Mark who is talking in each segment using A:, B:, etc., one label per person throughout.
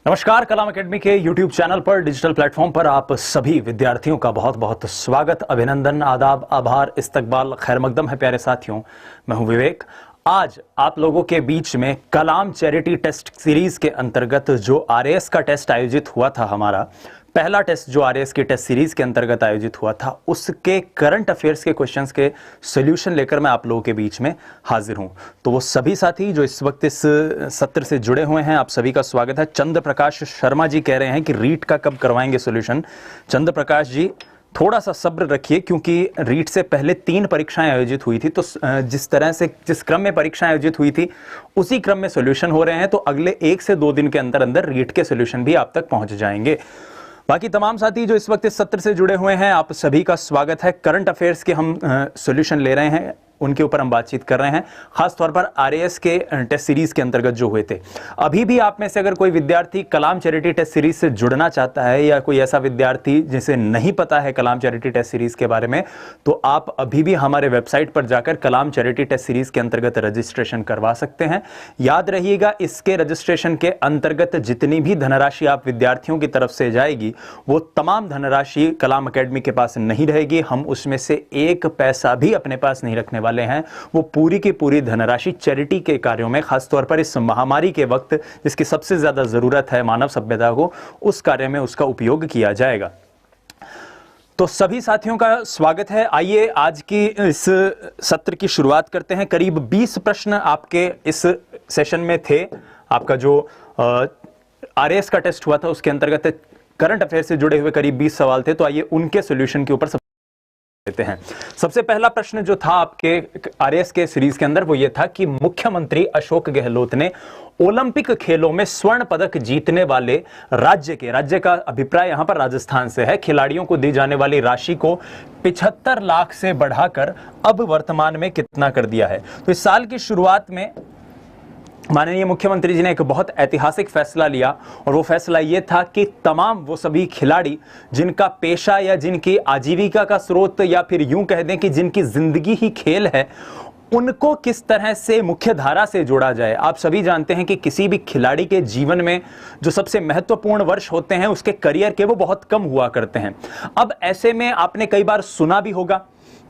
A: नमस्कार। कलाम एकेडमी के YouTube channel पर, डिजिटल प्लेटफॉर्म पर आप सभी विद्यार्थियों का बहुत बहुत स्वागत, अभिनंदन, आदाब, आभार, इस्तकबाल, खैर मकदम है प्यारे साथियों। मैं हूं विवेक। आज आप लोगों के बीच में कलाम चैरिटी टेस्ट सीरीज के अंतर्गत जो RAS का टेस्ट आयोजित हुआ था, हमारा पहला टेस्ट जो RAS की टेस्ट सीरीज के अंतर्गत आयोजित हुआ था, उसके करंट अफेयर्स के क्वेश्चंस के सॉल्यूशन लेकर मैं आप लोगों के बीच में हाजिर हूं। तो वो सभी साथी जो इस वक्त इस सत्र से जुड़े हुए हैं, आप सभी का स्वागत है। चंद्र प्रकाश शर्मा जी कह रहे हैं कि रीट का कब करवाएंगे सॉल्यूशन। चंद्र प्रकाश जी थोड़ा सा सब्र रखिए, क्योंकि रीट से पहले 3 परीक्षाएं आयोजित हुई थी, तो जिस तरह से जिस क्रम में परीक्षाएं आयोजित हुई थी उसी क्रम में सॉल्यूशन हो रहे हैं। तो अगले 1 से 2 दिन के अंदर अंदर रीट के सॉल्यूशन भी आप तक पहुंच जाएंगे। बाकी तमाम साथी जो इस वक्त इस सत्र से जुड़े हुए हैं, आप सभी का स्वागत है। करंट अफेयर्स के हम सॉल्यूशन ले रहे हैं, उनके ऊपर हम बातचीत कर रहे हैं, खास तौर पर RAS के टेस्ट सीरीज के अंतर्गत जो हुए थे। अभी भी आप में से अगर कोई विद्यार्थी कलाम चैरिटी टेस्ट सीरीज से जुड़ना चाहता है, या कोई ऐसा विद्यार्थी जिसे नहीं पता है कलाम चैरिटी टेस्ट सीरीज के बारे में, तो आप अभी भी हमारे वेबसाइट पर जाकर कलाम चैरिटी टेस्ट सीरीज के अंतर्गत रजिस्ट्रेशन करवा सकते हैं। याद रहिएगा, इसके रजिस्ट्रेशन के अंतर्गत जितनी भी धनराशि आप विद्यार्थियों की तरफ से जाएगी, वो तमाम धनराशि कलाम अकेडमी के पास नहीं रहेगी। हम उसमें से 1 पैसा भी अपने पास नहीं रखने वाले हैं। वो पूरी की पूरी धनराशि चैरिटी के कार्यों में, खासतौर पर इस महामारी के वक्त जिसकी सबसे ज्यादा जरूरत है मानव सभ्यता को, उस कार्य में उसका उपयोग किया जाएगा। तो सभी साथियों का स्वागत है। आइए आज की इस सत्र की शुरुआत करते हैं। करीब 20 प्रश्न आपके इस सेशन में थे। आपका जो RAS का टेस्ट हुआ था उसके अंतर्गत करंट अफेयर से जुड़े हुए करीब 20 सवाल थे। तो आइए उनके सॉल्यूशन के ऊपर देते हैं। सबसे पहला प्रश्न जो था आपके RAS के सीरीज के अंदर, वो ये था कि मुख्यमंत्री अशोक गहलोत ने ओलंपिक खेलों में स्वर्ण पदक जीतने वाले राज्य का अभिप्राय यहां पर राजस्थान से है, खिलाड़ियों को दी जाने वाली राशि को 75 लाख से बढ़ाकर अब वर्तमान में कितना कर दिया है। तो इस साल की शुरुआत में माननीय मुख्यमंत्री जी ने एक बहुत ऐतिहासिक फैसला लिया, और वो फैसला ये था कि तमाम वो सभी खिलाड़ी जिनका पेशा या जिनकी आजीविका का स्रोत, या फिर यूं कह दें कि जिनकी जिंदगी ही खेल है, उनको किस तरह से मुख्य धारा से जोड़ा जाए। आप सभी जानते हैं कि किसी भी खिलाड़ी के जीवन में जो सबसे महत्वपूर्ण वर्ष होते हैं उसके करियर के, वो बहुत कम हुआ करते हैं। अब ऐसे में आपने कई बार सुना भी होगा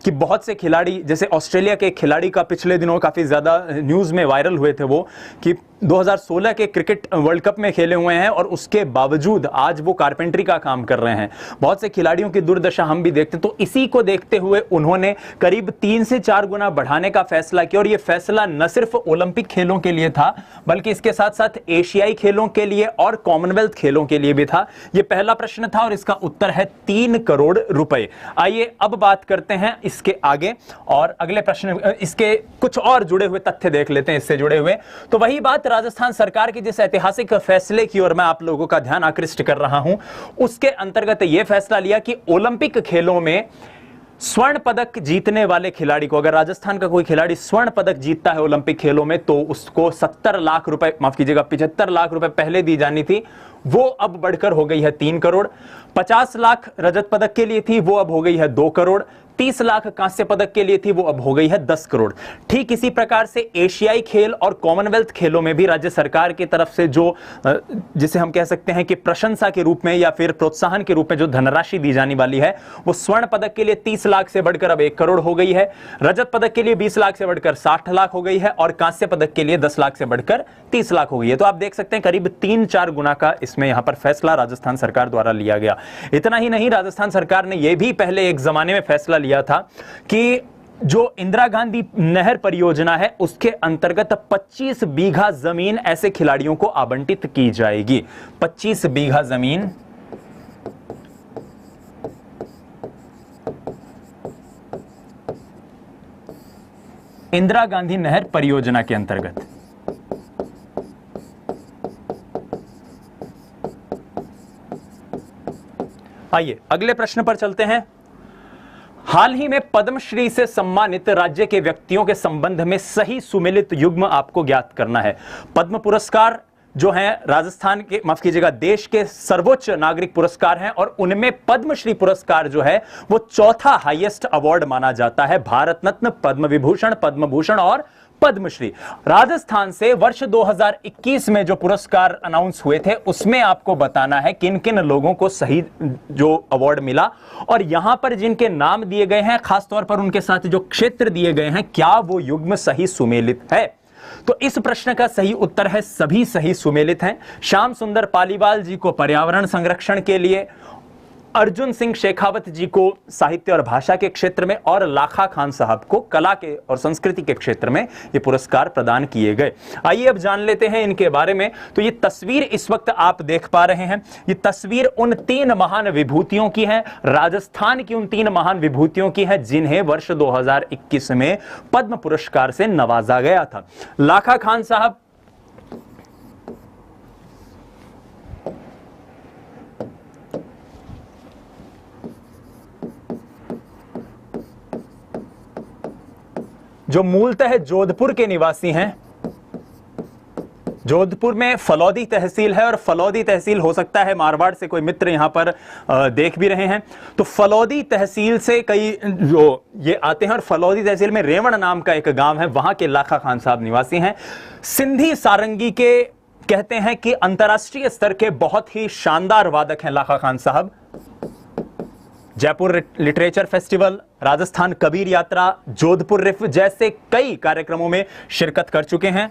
A: कि बहुत से खिलाड़ी, जैसे ऑस्ट्रेलिया के खिलाड़ी का पिछले दिनों काफी ज्यादा न्यूज में वायरल हुए थे, वो कि 2016 के क्रिकेट वर्ल्ड कप में खेले हुए हैं और उसके बावजूद आज वो कारपेंटरी का काम कर रहे हैं। बहुत से खिलाड़ियों की दुर्दशा हम भी देखते हैं। तो इसी को देखते हुए उन्होंने करीब 3 से 4 गुना बढ़ाने का फैसला किया, और यह फैसला न सिर्फ ओलंपिक खेलों के लिए था, बल्कि इसके साथ साथ एशियाई खेलों के लिए और कॉमनवेल्थ खेलों के लिए भी था। यह पहला प्रश्न था और इसका उत्तर है 3 करोड़ रुपए। आइए अब बात करते हैं इसके आगे, और अगले प्रश्न, इसके कुछ और जुड़े हुए तथ्य देख लेते हैं इससे जुड़े हुए। तो वही बात, राजस्थान सरकार की जिस ऐतिहासिक फैसले की ओर मैं आप लोगों का ध्यान आकृष्ट कर रहा हूं, उसके अंतर्गत यह फैसला लिया कि ओलंपिक खेलों में स्वर्ण पदक जीतने वाले खिलाड़ी को, अगर राजस्थान का कोई खिलाड़ी स्वर्ण पदक जीतता है ओलंपिक खेलों में, तो उसको 70 लाख रुपए, माफ कीजिएगा 75 लाख रुपए पहले दी जानी थी, वो अब बढ़कर हो गई है 3 करोड़। 50 लाख रजत पदक के लिए थी, वो अब हो गई है 2 करोड़। 30 लाख कांस्य पदक के लिए थी, वो अब हो गई है 10 करोड़। ठीक इसी प्रकार से एशियाई खेल और कॉमनवेल्थ खेलों में भी राज्य सरकार की तरफ से जो, जिसे हम कह सकते हैं कि प्रशंसा के रूप में या फिर प्रोत्साहन के रूप में जो धनराशि दी जाने वाली है, वो स्वर्ण पदक के लिए 30 लाख से बढ़कर अब 1 करोड़ हो गई है, रजत पदक के लिए 20 लाख से बढ़कर 60 लाख हो गई है, और कांस्य पदक के लिए 10 लाख से बढ़कर 30 लाख हो गई है। तो आप देख सकते हैं करीब 3-4 गुना का इसमें यहां पर फैसला राजस्थान सरकार द्वारा लिया गया। इतना ही नहीं, राजस्थान सरकार ने यह भी पहले एक जमाने में फैसला लिया था कि जो इंदिरा गांधी नहर परियोजना है, उसके अंतर्गत 25 बीघा जमीन ऐसे खिलाड़ियों को आवंटित की जाएगी। 25 बीघा जमीन इंदिरा गांधी नहर परियोजना के अंतर्गत। आइए अगले प्रश्न पर चलते हैं। हाल ही में पद्मश्री से सम्मानित राज्य के व्यक्तियों के संबंध में सही सुमेलित युग्म आपको ज्ञात करना है। पद्म पुरस्कार जो हैं राजस्थान के, माफ कीजिएगा, देश के सर्वोच्च नागरिक पुरस्कार हैं, और उनमें पद्मश्री पुरस्कार जो है वो चौथा हाईएस्ट अवार्ड माना जाता है। भारत रत्न, पद्म विभूषण, पद्म भूषण और पद्मश्री। राजस्थान से वर्ष 2021 में जो पुरस्कार अनाउंस हुए थे उसमें आपको बताना है किन किन लोगों को सही जो अवार्ड मिला, और यहां पर जिनके नाम दिए गए हैं खासतौर पर उनके साथ जो क्षेत्र दिए गए हैं क्या वो युग्म सही सुमेलित है। तो इस प्रश्न का सही उत्तर है सभी सही सुमेलित हैं। श्याम सुंदर पालीवाल जी को पर्यावरण संरक्षण के लिए, अर्जुन सिंह शेखावत जी को साहित्य और भाषा के क्षेत्र में, और लाखा खान साहब को कला के और संस्कृति के क्षेत्र में ये पुरस्कार प्रदान किए गए। आइए अब जान लेते हैं इनके बारे में। तो ये तस्वीर इस वक्त आप देख पा रहे हैं, ये तस्वीर उन 3 महान विभूतियों की है, राजस्थान की उन 3 महान विभूतियों की है जिन्हें वर्ष 2021 में पद्म पुरस्कार से नवाजा गया था। लाखा खान साहब, जो मूलतः जोधपुर के निवासी हैं। जोधपुर में फलौदी तहसील है, और फलौदी तहसील हो सकता है मारवाड़ से कोई मित्र यहां पर देख भी रहे हैं, तो फलौदी तहसील से कई जो ये आते हैं, और फलौदी तहसील में रेवण नाम का एक गांव है, वहां के लाखा खान साहब निवासी हैं। सिंधी सारंगी के कहते हैं कि अंतर्राष्ट्रीय स्तर के बहुत ही शानदार वादक हैं लाखा खान साहब। जयपुर लिटरेचर फेस्टिवल, राजस्थान कबीर यात्रा, जोधपुर रिफ जैसे कई कार्यक्रमों में शिरकत कर चुके हैं।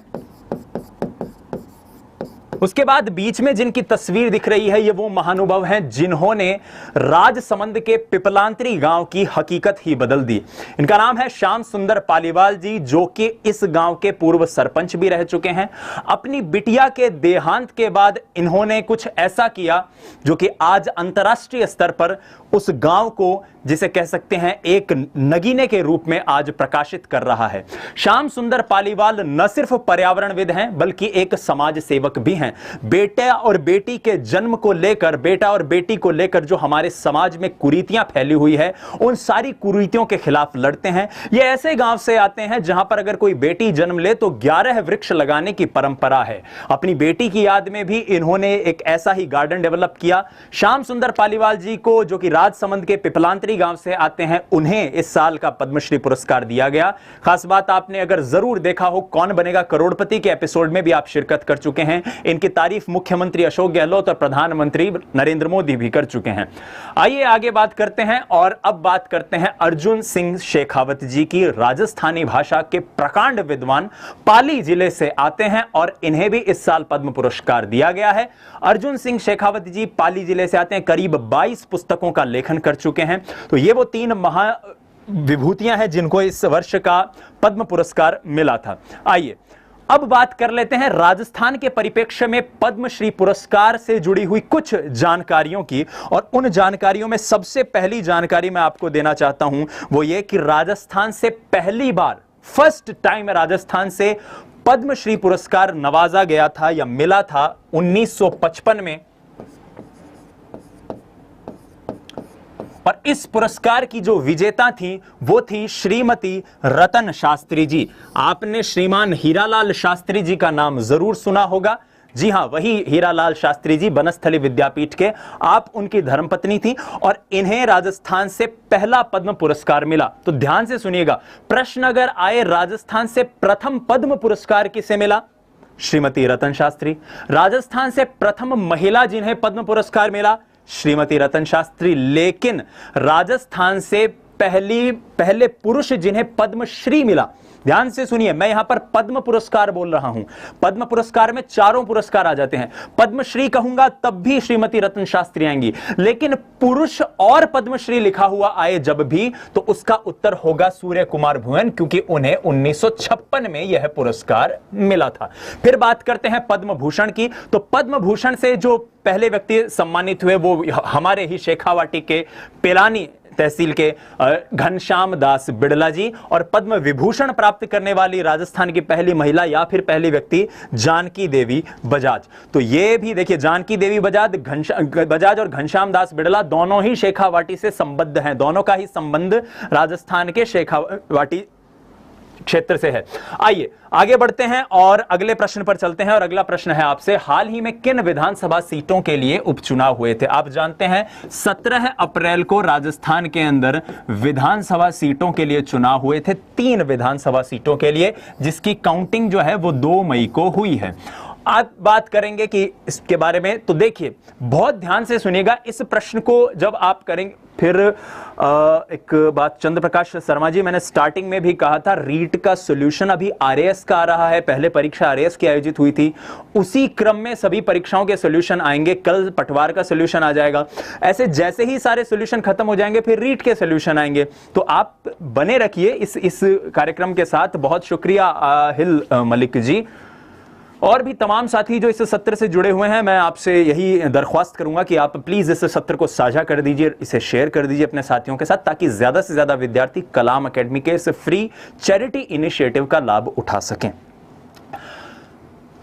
A: उसके बाद बीच में जिनकी तस्वीर दिख रही है ये वो महानुभाव हैं जिन्होंने राजसमंद के पिपलांतरी गांव की हकीकत ही बदल दी। इनका नाम है श्याम सुंदर पालीवाल जी, जो कि इस गांव के पूर्व सरपंच भी रह चुके हैं। अपनी बिटिया के देहांत के बाद इन्होंने कुछ ऐसा किया जो कि आज अंतर्राष्ट्रीय स्तर पर उस गांव को, जिसे कह सकते हैं एक नगीने के रूप में आज प्रकाशित कर रहा है। श्याम सुंदर पालीवाल न सिर्फ पर्यावरणविद हैं बल्कि एक समाज सेवक भी हैं। बेटा और बेटी के जन्म को लेकर, बेटा और बेटी को लेकर जो हमारे समाज में कुरीतियां फैली हुई है उन सारी कुरीतियों के खिलाफ लड़ते हैं। ये ऐसे गांव से आते हैं जहां पर अगर कोई बेटी जन्म ले तो 11 वृक्ष लगाने की परंपरा है। अपनी बेटी की याद में भी इन्होंने एक ऐसा ही गार्डन डेवलप किया। श्याम सुंदर पालीवाल जी को, जो कि राजसमंद के पिपलांतरी गांव से आते हैं, उन्हें इस साल का पद्मश्री पुरस्कार दिया गया। खास बात आपने अगर जरूर देखा हो कौन बनेगा करोड़पति के एपिसोड में भी आप शिरकत कर चुके हैं। इनकी तारीफ मुख्यमंत्री अशोक गहलोत और प्रधानमंत्री नरेंद्र मोदी भी कर चुके हैं। आइए आगे बात करते हैं, और अब बात करते हैं अर्जुन सिंह शेखावत जी की। राजस्थानी भाषा के प्रकांड विद्वान, पाली जिले से आते हैं और इन्हें भी इस साल पद्म पुरस्कार दिया गया है। अर्जुन सिंह शेखावत जी पाली जिले से आते हैं, करीब 22 पुस्तकों का लेखन कर चुके हैं। तो ये वो 3 महा विभूतियां हैं जिनको इस वर्ष का पद्म पुरस्कार मिला था। आइए अब बात कर लेते हैं राजस्थान के परिप्रेक्ष्य में पद्मश्री पुरस्कार से जुड़ी हुई कुछ जानकारियों की। और उन जानकारियों में सबसे पहली जानकारी मैं आपको देना चाहता हूं वो ये कि राजस्थान से पहली बार, फर्स्ट टाइम राजस्थान से पद्मश्री पुरस्कार नवाजा गया था या मिला था 1955 में। और इस पुरस्कार की जो विजेता थी वो थी श्रीमती रतन शास्त्री जी। आपने श्रीमान हीरालाल शास्त्री जी का नाम जरूर सुना होगा। जी हां, वही हीरालाल शास्त्री जी, बनस्थली विद्यापीठ के। आप उनकी धर्मपत्नी थी और इन्हें राजस्थान से पहला पद्म पुरस्कार मिला। तो ध्यान से सुनिएगा, प्रश्न अगर आए राजस्थान से प्रथम पद्म पुरस्कार किसे मिला? श्रीमती रतन शास्त्री। राजस्थान से प्रथम महिला जिन्हें पद्म पुरस्कार मिला, श्रीमती रतन शास्त्री। लेकिन राजस्थान से पहले पुरुष जिन्हें पद्मश्री मिला, ध्यान से सुनिए, मैं यहां पर पद्म पुरस्कार बोल रहा हूं। पद्म पुरस्कार में चारों पुरस्कार आ जाते हैं। पद्मश्री कहूंगा तब भी श्रीमती रतन शास्त्री आएंगी, लेकिन पुरुष और पद्मश्री लिखा हुआ आए जब भी, तो उसका उत्तर होगा सूर्य कुमार भुवन, क्योंकि उन्हें 1956 में यह पुरस्कार मिला था। फिर बात करते हैं पद्म भूषण की। तो पद्म भूषण से जो पहले व्यक्ति सम्मानित हुए वो हमारे ही शेखावाटी के पेलानी तहसील के घनश्याम दास बिड़ला जी, और पद्म विभूषण प्राप्त करने वाली राजस्थान की पहली महिला या फिर पहली व्यक्ति जानकी देवी बजाज। तो ये भी देखिए, जानकी देवी बजाज और घनश्याम दास बिड़ला दोनों ही शेखावाटी से संबद्ध हैं। दोनों का ही संबंध राजस्थान के शेखावाटी क्षेत्र से है। आइए आगे बढ़ते हैं और अगले प्रश्न पर चलते हैं। और अगला प्रश्न है आपसे, हाल ही में किन विधानसभा सीटों के लिए उपचुनाव हुए थे? आप जानते हैं 17 अप्रैल को राजस्थान के अंदर विधानसभा सीटों के लिए चुनाव हुए थे, 3 विधानसभा सीटों के लिए, जिसकी काउंटिंग जो है वो 2 मई को हुई है। आप बात करेंगे कि इसके बारे में, तो देखिए बहुत ध्यान से सुनिएगा इस प्रश्न को जब आप करेंगे। फिर एक बात चंद्र प्रकाश शर्मा जी, मैंने स्टार्टिंग में भी कहा था रीट का सॉल्यूशन अभी आरएएस का आ रहा है। पहले परीक्षा आरएएस की आयोजित हुई थी, उसी क्रम में सभी परीक्षाओं के सॉल्यूशन आएंगे। कल पटवार का सॉल्यूशन आ जाएगा, ऐसे जैसे ही सारे सॉल्यूशन खत्म हो जाएंगे फिर रीट के सॉल्यूशन आएंगे। तो आप बने रखिए इस कार्यक्रम के साथ। बहुत शुक्रिया हिल मलिक जी और भी तमाम साथी जो इस सत्र से जुड़े हुए हैं। मैं आपसे यही दरख्वास्त करूंगा कि आप प्लीज इस सत्र को साझा कर दीजिए, इसे शेयर कर दीजिए अपने साथियों के साथ, ताकि ज्यादा से ज्यादा विद्यार्थी कलाम एकेडमी के इस फ्री चैरिटी इनिशिएटिव का लाभ उठा सकें।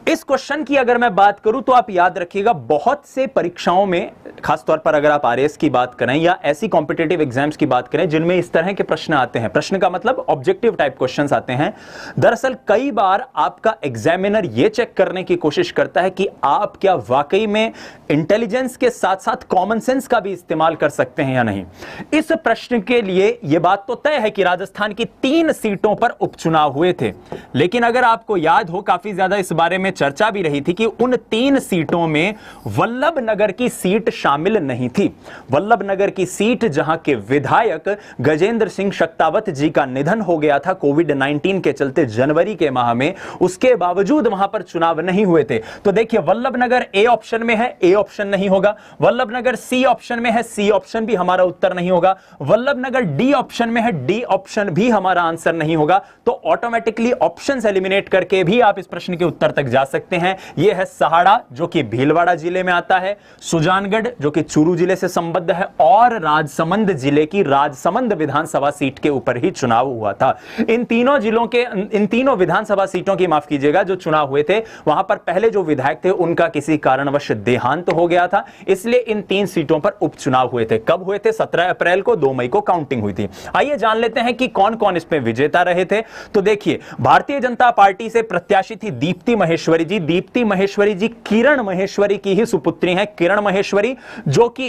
A: इस क्वेश्चन की अगर मैं बात करूं तो आप याद रखिएगा, बहुत से परीक्षाओं में, खासतौर पर अगर आप आरएएस की बात करें या ऐसी कॉम्पिटिटिव एग्जाम्स की बात करें जिनमें इस तरह के प्रश्न आते हैं, प्रश्न का मतलब ऑब्जेक्टिव टाइप क्वेश्चंस आते हैं। दरअसल कई बार आपका एग्जामिनर यह चेक करने की कोशिश करता है कि आप क्या वाकई में इंटेलिजेंस के साथ साथ कॉमन सेंस का भी इस्तेमाल कर सकते हैं या नहीं। इस प्रश्न के लिए यह बात तो तय है कि राजस्थान की 3 सीटों पर उपचुनाव हुए थे, लेकिन अगर आपको याद हो काफी ज्यादा इस बारे में चर्चा भी रही थी कि उन 3 सीटों में वल्लभनगर की सीट शामिल नहीं थी। वल्लभनगर की सीट जहां के विधायक गजेंद्र सिंह शक्तावत जी का निधन हो गया था कोविड-19 के चलते जनवरी के माह में, उसके बावजूद वहां पर चुनाव नहीं हुए थे। तो देखिए वल्लभनगर ए ऑप्शन में है, ए ऑप्शन नहीं होगा। वल्लभनगर सी ऑप्शन में है, सी ऑप्शन भी हमारा उत्तर नहीं होगा। वल्लभनगर डी ऑप्शन में है, डी ऑप्शन भी हमारा आंसर नहीं होगा। तो ऑटोमेटिकली ऑप्शंस एलिमिनेट करके भी आप इस प्रश्न के उत्तर तक जा सकते हैं। यह है सहाड़ा जो कि भीलवाड़ा जिले में आता है, सुजानगढ़ जो कि चूरू जिले से संबद्ध है, और राजसमंद जिले की राजसमंद विधानसभा सीट के ऊपर ही चुनाव हुआ था। इन तीनों विधानसभा सीटों की, माफ कीजिएगा, जो चुनाव हुए थे वहां पर पहले जो विधायक थे उनका किसी कारणवश देहांत हो गया था, इसलिए इन 3 सीटों पर उपचुनाव हुए थे। कब हुए थे? 17 अप्रैल को, 2 मई को काउंटिंग हुई थी। आइए जान लेते हैं कि कौन कौन इसमें विजेता रहे थे। तो देखिए भारतीय जनता पार्टी से प्रत्याशी थी दीप्ति महेश्वरी जी। दीप्ति महेश्वरी जी किरण महेश्वरी की ही सुपुत्री हैं। किरण महेश्वरी जो कि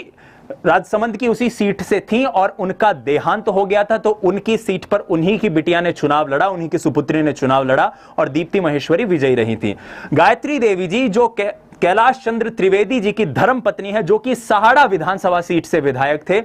A: राजसमंद की उसी सीट से थी और उनका देहांत हो गया था, तो उनकी सीट पर उन्हीं की बिटिया ने चुनाव लड़ा, उन्हीं की सुपुत्री ने चुनाव लड़ा और दीप्ति महेश्वरी विजयी रही थी। गायत्री देवी जी जो कैलाश चंद्र त्रिवेदी जी की धर्मपत्नी है, जो कि सहाड़ा विधानसभा सीट से विधायक थे।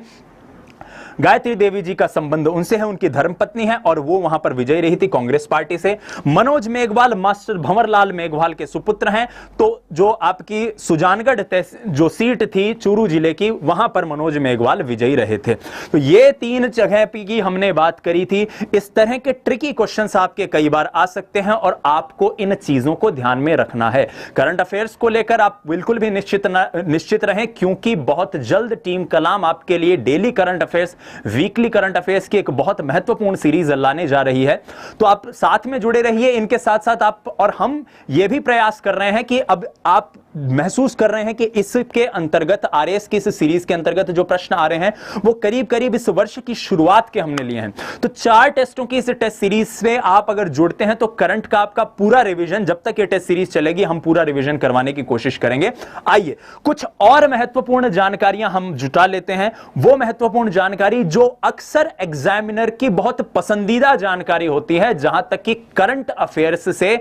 A: गायत्री देवी जी का संबंध उनसे है, उनकी धर्मपत्नी है और वो वहां पर विजयी रही थी कांग्रेस पार्टी से। मनोज मेघवाल मास्टर भंवरलाल मेघवाल के सुपुत्र हैं। तो जो आपकी सुजानगढ़ जो सीट थी चूरू जिले की, वहां पर मनोज मेघवाल विजयी रहे थे। तो ये 3 जगह की हमने बात करी थी। इस तरह के ट्रिकी क्वेश्चंस आपके कई बार आ सकते हैं और आपको इन चीजों को ध्यान में रखना है। करंट अफेयर्स को लेकर आप बिल्कुल भी निश्चित रहें, क्योंकि बहुत जल्द टीम कलाम आपके लिए daily current affairs, weekly current affairs की एक बहुत महत्वपूर्ण सीरीज लाने जा रही है। तो आप साथ में जुड़े रहिए। इनके साथ साथ आप और हम ये भी प्रयास कर रहे हैं कि अब आप महसूस कर रहे हैं कि इसके अंतर्गत, आरएएस की इस सीरीज के अंतर्गत जो प्रश्न आ रहे हैं वो करीब करीब इस वर्ष की शुरुआत के हमने लिए हैं। तो 4 टेस्टों की इस टेस्ट सीरीज से आप अगर जुड़ते हैं तो करंट का आपका पूरा रिवीजन, जब तक ये टेस्ट सीरीज चलेगी हम पूरा रिवीजन करवाने की कोशिश करेंगे। आइए कुछ और महत्वपूर्ण जानकारियां हम जुटा लेते हैं। वो महत्वपूर्ण जानकारी जो अक्सर एग्जामिनर की बहुत पसंदीदा जानकारी होती है, जहां तक कि करंट अफेयर्स से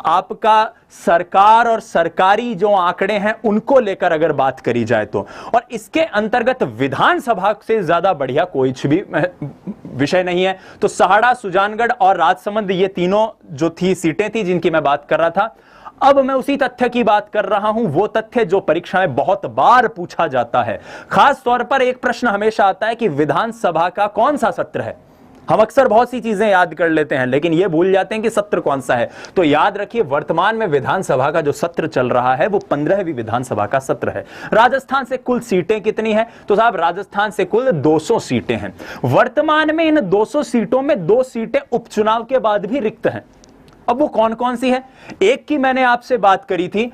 A: आपका सरकार और सरकारी जो आंकड़े हैं उनको लेकर अगर बात करी जाए तो, और इसके अंतर्गत विधानसभा से ज्यादा बढ़िया कोई भी विषय नहीं है। तो सहाड़ा, सुजानगढ़ और राजसमंद, ये तीनों जो थी सीटें थी जिनकी मैं बात कर रहा था। अब मैं उसी तथ्य की बात कर रहा हूं, वो तथ्य जो परीक्षा में बहुत बार पूछा जाता है। खास तौर पर एक प्रश्न हमेशा आता है कि विधानसभा का कौन सा सत्र है। हम अक्सर बहुत सी चीजें याद कर लेते हैं लेकिन यह भूल जाते हैं कि सत्र कौन सा है। तो याद रखिए, वर्तमान में विधानसभा का जो सत्र चल रहा है वो 15वीं विधानसभा का सत्र है। राजस्थान से कुल सीटें कितनी हैं? तो साहब राजस्थान से कुल 200 सीटें हैं। वर्तमान में इन 200 सीटों में 2 सीटें उपचुनाव के बाद भी रिक्त हैं। अब वो कौन कौन सी है? एक की मैंने आपसे बात करी थी,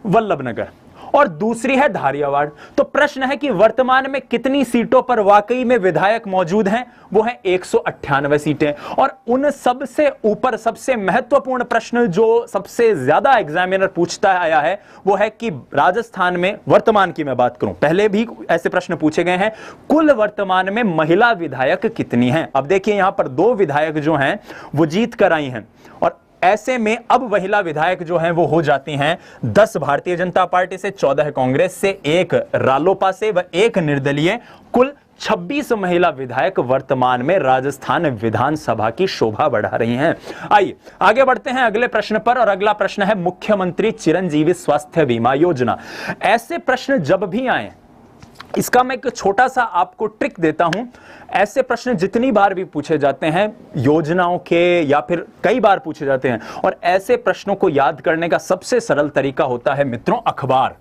A: वल्लभनगर, और दूसरी है धारियावाड़। तो प्रश्न है कि वर्तमान में कितनी सीटों पर वाकई में विधायक मौजूद हैं? वो है 198 सीटें। और उन सबसे ऊपर सबसे महत्वपूर्ण प्रश्न जो सबसे ज्यादा एग्जामिनर पूछता आया है वो है कि राजस्थान में, वर्तमान की मैं बात करूं, पहले भी ऐसे प्रश्न पूछे गए हैं, कुल वर्तमान में महिला विधायक कितनी हैं? अब देखिए यहां पर 2 विधायक जो हैं वो जीत कर आई हैं, और ऐसे में अब महिला विधायक जो हैं वो हो जाती हैं 10 भारतीय जनता पार्टी से, 14 कांग्रेस से, 1 रालोपा से व 1 निर्दलीय। कुल 26 महिला विधायक वर्तमान में राजस्थान विधानसभा की शोभा बढ़ा रही हैं। आइए आगे बढ़ते हैं अगले प्रश्न पर, और अगला प्रश्न है मुख्यमंत्री चिरंजीवी स्वास्थ्य बीमा योजना। ऐसे प्रश्न जब भी आए, इसका मैं एक छोटा सा आपको ट्रिक देता हूं। ऐसे प्रश्न जितनी बार भी पूछे जाते हैं योजनाओं के, या फिर कई बार पूछे जाते हैं, और ऐसे प्रश्नों को याद करने का सबसे सरल तरीका होता है मित्रों अखबार।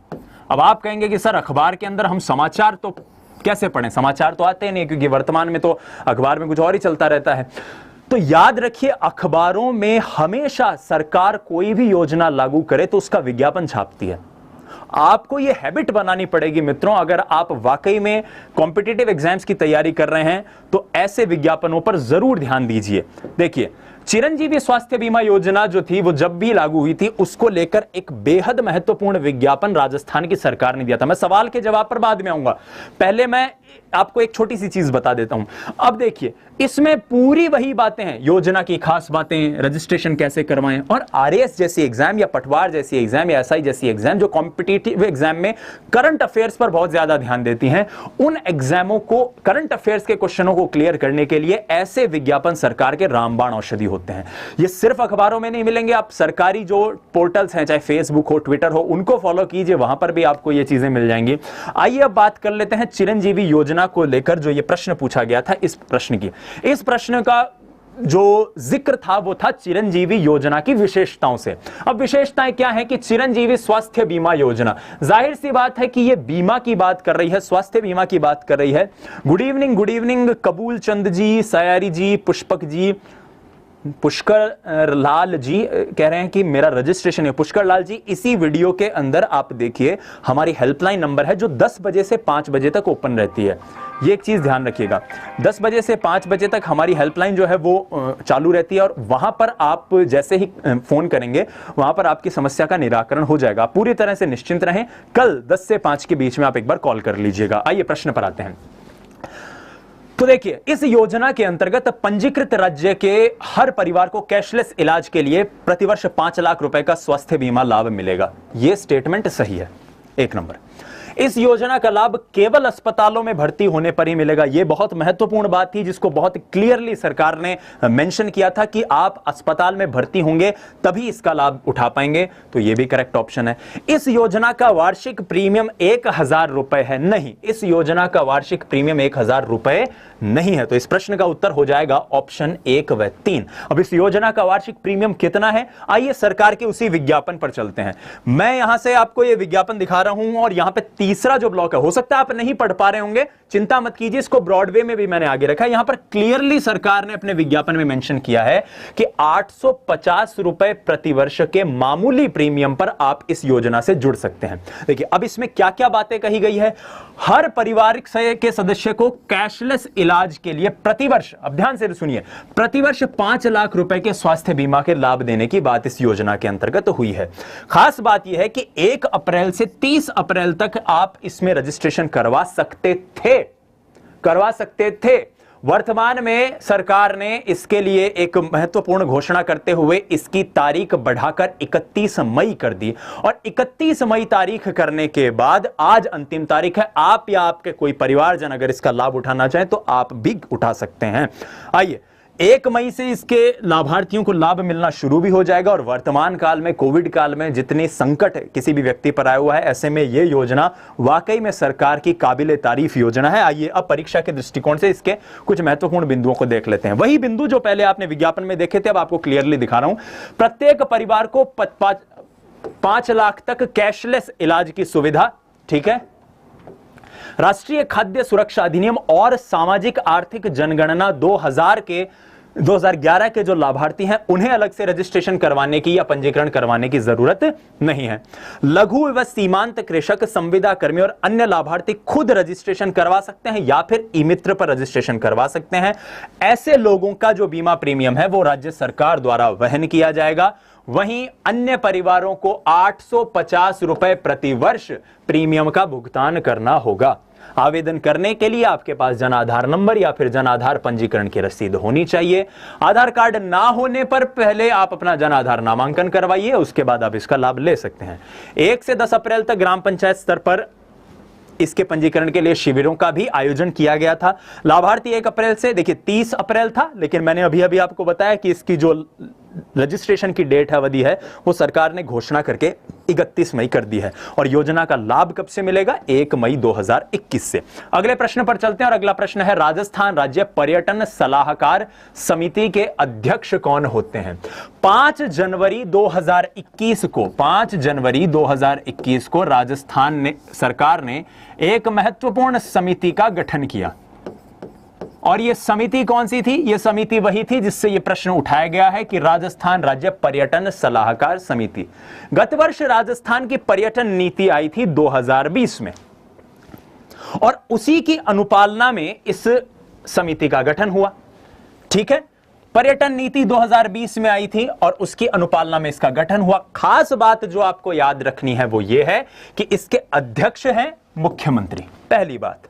A: अब आप कहेंगे कि सर अखबार के अंदर हम समाचार तो कैसे पढ़ें, समाचार तो आते नहीं, क्योंकि वर्तमान में तो अखबार में कुछ और ही चलता रहता है। तो याद रखिए अखबारों में हमेशा सरकार कोई भी योजना लागू करे तो उसका विज्ञापन छापती है। आपको यह हैबिट बनानी पड़ेगी मित्रों, अगर आप वाकई में कॉम्पिटिटिव एग्जाम्स की तैयारी कर रहे हैं तो ऐसे विज्ञापनों पर जरूर ध्यान दीजिए। देखिए चिरंजीवी स्वास्थ्य बीमा योजना जो थी वो जब भी लागू हुई थी उसको लेकर एक बेहद महत्वपूर्ण विज्ञापन राजस्थान की सरकार ने दिया था। मैं सवाल के जवाब पर बाद में आऊंगा, पहले मैं आपको एक छोटी सी चीज बता देता हूं। अब देखिए इसमें पूरी वही बातें हैं, योजना की खास बातें, रजिस्ट्रेशन कैसे करवाएं, और आरएएस जैसी एग्जाम या पटवार जैसी एग्जाम या एसआई जैसी एग्जाम जो कॉम्पिटिटिव एग्जाम में करंट अफेयर्स पर बहुत ज्यादा ध्यान देती हैं, उन एग्जामों को, करंट अफेयर्स के क्वेश्चनों को क्लियर करने के लिए ऐसे विज्ञापन सरकार के रामबाण औषधि होते हैं। ये सिर्फ अखबारों में नहीं मिलेंगे, आप सरकारी जो पोर्टल्स हैं, चाहे फेसबुक हो, ट्विटर हो, उनको फॉलो कीजिए, वहां पर भी आपको ये चीजें मिल जाएंगी। आइए अब बात कर लेते हैं चिरंजीवी योजना को लेकर जो ये प्रश्न पूछा गया था। इस प्रश्न का जो जिक्र था वो था चिरंजीवी योजना की विशेषताओं से। अब विशेषताएं क्या है कि चिरंजीवी स्वास्थ्य बीमा योजना, जाहिर सी बात है कि ये बीमा की बात कर रही है, स्वास्थ्य बीमा की बात कर रही है। गुड इवनिंग कबूल चंद जी, सयारी जी, पुष्पक जी, पुष्कर लाल जी कह रहे हैं कि मेरा रजिस्ट्रेशन है। पुष्कर लाल जी, इसी वीडियो के अंदर आप देखिए हमारी हेल्पलाइन नंबर है जो 10 बजे से 5 बजे तक ओपन रहती है। ये एक चीज ध्यान रखिएगा, 10 बजे से 5 बजे तक हमारी हेल्पलाइन जो है वो चालू रहती है, और वहां पर आप जैसे ही फोन करेंगे वहां पर आपकी समस्या का निराकरण हो जाएगा। आप पूरी तरह से निश्चिंत रहें। कल 10 से 5 के बीच में आप एक बार कॉल कर लीजिएगा। आइए प्रश्न पर आते हैं। तो देखिए इस योजना के अंतर्गत पंजीकृत राज्य के हर परिवार को कैशलेस इलाज के लिए प्रतिवर्ष 5 लाख रुपए का स्वास्थ्य बीमा लाभ मिलेगा। यह स्टेटमेंट सही है, 1 नंबर। इस योजना का लाभ केवल अस्पतालों में भर्ती होने पर ही मिलेगा। यह बहुत महत्वपूर्ण बात थी जिसको बहुत क्लियरली सरकार ने मेंशन किया था कि आप अस्पताल में भर्ती होंगे तभी इसका लाभ उठा पाएंगे, तो यह भी करेक्ट ऑप्शन है। इस योजना का वार्षिक प्रीमियम 1000 रुपए है। नहीं, इस योजना का वार्षिक प्रीमियम 1000 रुपए नहीं है, तो इस प्रश्न का उत्तर हो जाएगा ऑप्शन 1 व 3। अब इस योजना का वार्षिक प्रीमियम कितना है, आइए सरकार के उसी विज्ञापन पर चलते हैं। मैं यहां से आपको यह विज्ञापन दिखा रहा हूं, और यहां पे तीसरा जो ब्लॉक है, हो सकता है आप नहीं पढ़ पा रहे होंगे, चिंता मत कीजिए, इसको ब्रॉडवे में भी मैंने आगे रखा है। यहां पर क्लियरली सरकार ने अपने विज्ञापन में मेंशन किया है कि 850 रुपए प्रतिवर्ष के मामूली प्रीमियम पर आप इस योजना से जुड़ सकते हैं। देखिए अब इसमें क्या क्या बातें कही गई है। हर पारिवारिक के सदस्य को कैशलेस इलाज के लिए प्रतिवर्ष, अब ध्यान से सुनिए, प्रतिवर्ष 5 लाख रुपए के स्वास्थ्य बीमा के लाभ देने की बात इस योजना के अंतर्गत हुई है। खास बात यह है कि 1 अप्रैल से 30 अप्रैल तक आप इसमें रजिस्ट्रेशन करवा सकते थे। वर्तमान में सरकार ने इसके लिए एक महत्वपूर्ण घोषणा करते हुए इसकी तारीख बढ़ाकर 31 मई कर दी, और 31 मई तारीख करने के बाद आज अंतिम तारीख है। आप या आपके कोई परिवारजन अगर इसका लाभ उठाना चाहें तो आप भी उठा सकते हैं। आइए 1 मई से इसके लाभार्थियों को लाभ मिलना शुरू भी हो जाएगा, और वर्तमान काल में, कोविड काल में जितने संकट किसी भी व्यक्ति पर आया हुआ है, ऐसे में यह योजना वाकई में सरकार की काबिले तारीफ योजना है। आइए अब परीक्षा के दृष्टिकोण से इसके कुछ महत्वपूर्ण बिंदुओं को देख लेते हैं। वही बिंदु जो पहले आपने विज्ञापन में देखे थे, अब आपको क्लियरली दिखा रहा हूं। प्रत्येक परिवार को 5 लाख तक कैशलेस इलाज की सुविधा, ठीक है। राष्ट्रीय खाद्य सुरक्षा अधिनियम और सामाजिक आर्थिक जनगणना 2000 के 2011 के जो लाभार्थी हैं उन्हें अलग से रजिस्ट्रेशन करवाने की या पंजीकरण करवाने की जरूरत नहीं है। लघु व सीमांत कृषक, संविदा कर्मी और अन्य लाभार्थी खुद रजिस्ट्रेशन करवा सकते हैं या फिर ई मित्र पर रजिस्ट्रेशन करवा सकते हैं। ऐसे लोगों का जो बीमा प्रीमियम है वो राज्य सरकार द्वारा वहन किया जाएगा। वहीं अन्य परिवारों को 850 रुपए प्रति वर्ष प्रीमियम का भुगतान करना होगा। आवेदन करने के लिए आपके पास जन आधार नंबर या फिर जन आधार पंजीकरण की रसीद होनी चाहिए। आधार कार्ड ना होने पर पहले आप अपना जन आधार नामांकन करवाइए, उसके बाद आप इसका लाभ ले सकते हैं। 1 से 10 अप्रैल तक ग्राम पंचायत स्तर पर इसके पंजीकरण के लिए शिविरों का भी आयोजन किया गया था। लाभार्थी 1 अप्रैल से, देखिए 30 अप्रैल था, लेकिन मैंने अभी आपको बताया कि इसकी जो रजिस्ट्रेशन की डेट अवधि है वो सरकार ने घोषणा करके 31 मई कर दी है। और योजना का लाभ कब से मिलेगा? 1 मई 2021 से। अगले प्रश्न पर चलते हैं और अगला प्रश्न है, राजस्थान राज्य पर्यटन सलाहकार समिति के अध्यक्ष कौन होते हैं? 5 जनवरी 2021 को राजस्थान सरकार ने एक महत्वपूर्ण समिति का गठन किया। और यह समिति कौन सी थी? यह समिति वही थी जिससे यह प्रश्न उठाया गया है कि राजस्थान राज्य पर्यटन सलाहकार समिति। गत वर्ष राजस्थान की पर्यटन नीति आई थी 2020 में और उसी की अनुपालना में इस समिति का गठन हुआ। ठीक है, पर्यटन नीति 2020 में आई थी और उसकी अनुपालना में इसका गठन हुआ। खास बात जो आपको याद रखनी है वो ये है कि इसके अध्यक्ष हैं मुख्यमंत्री। पहली बात,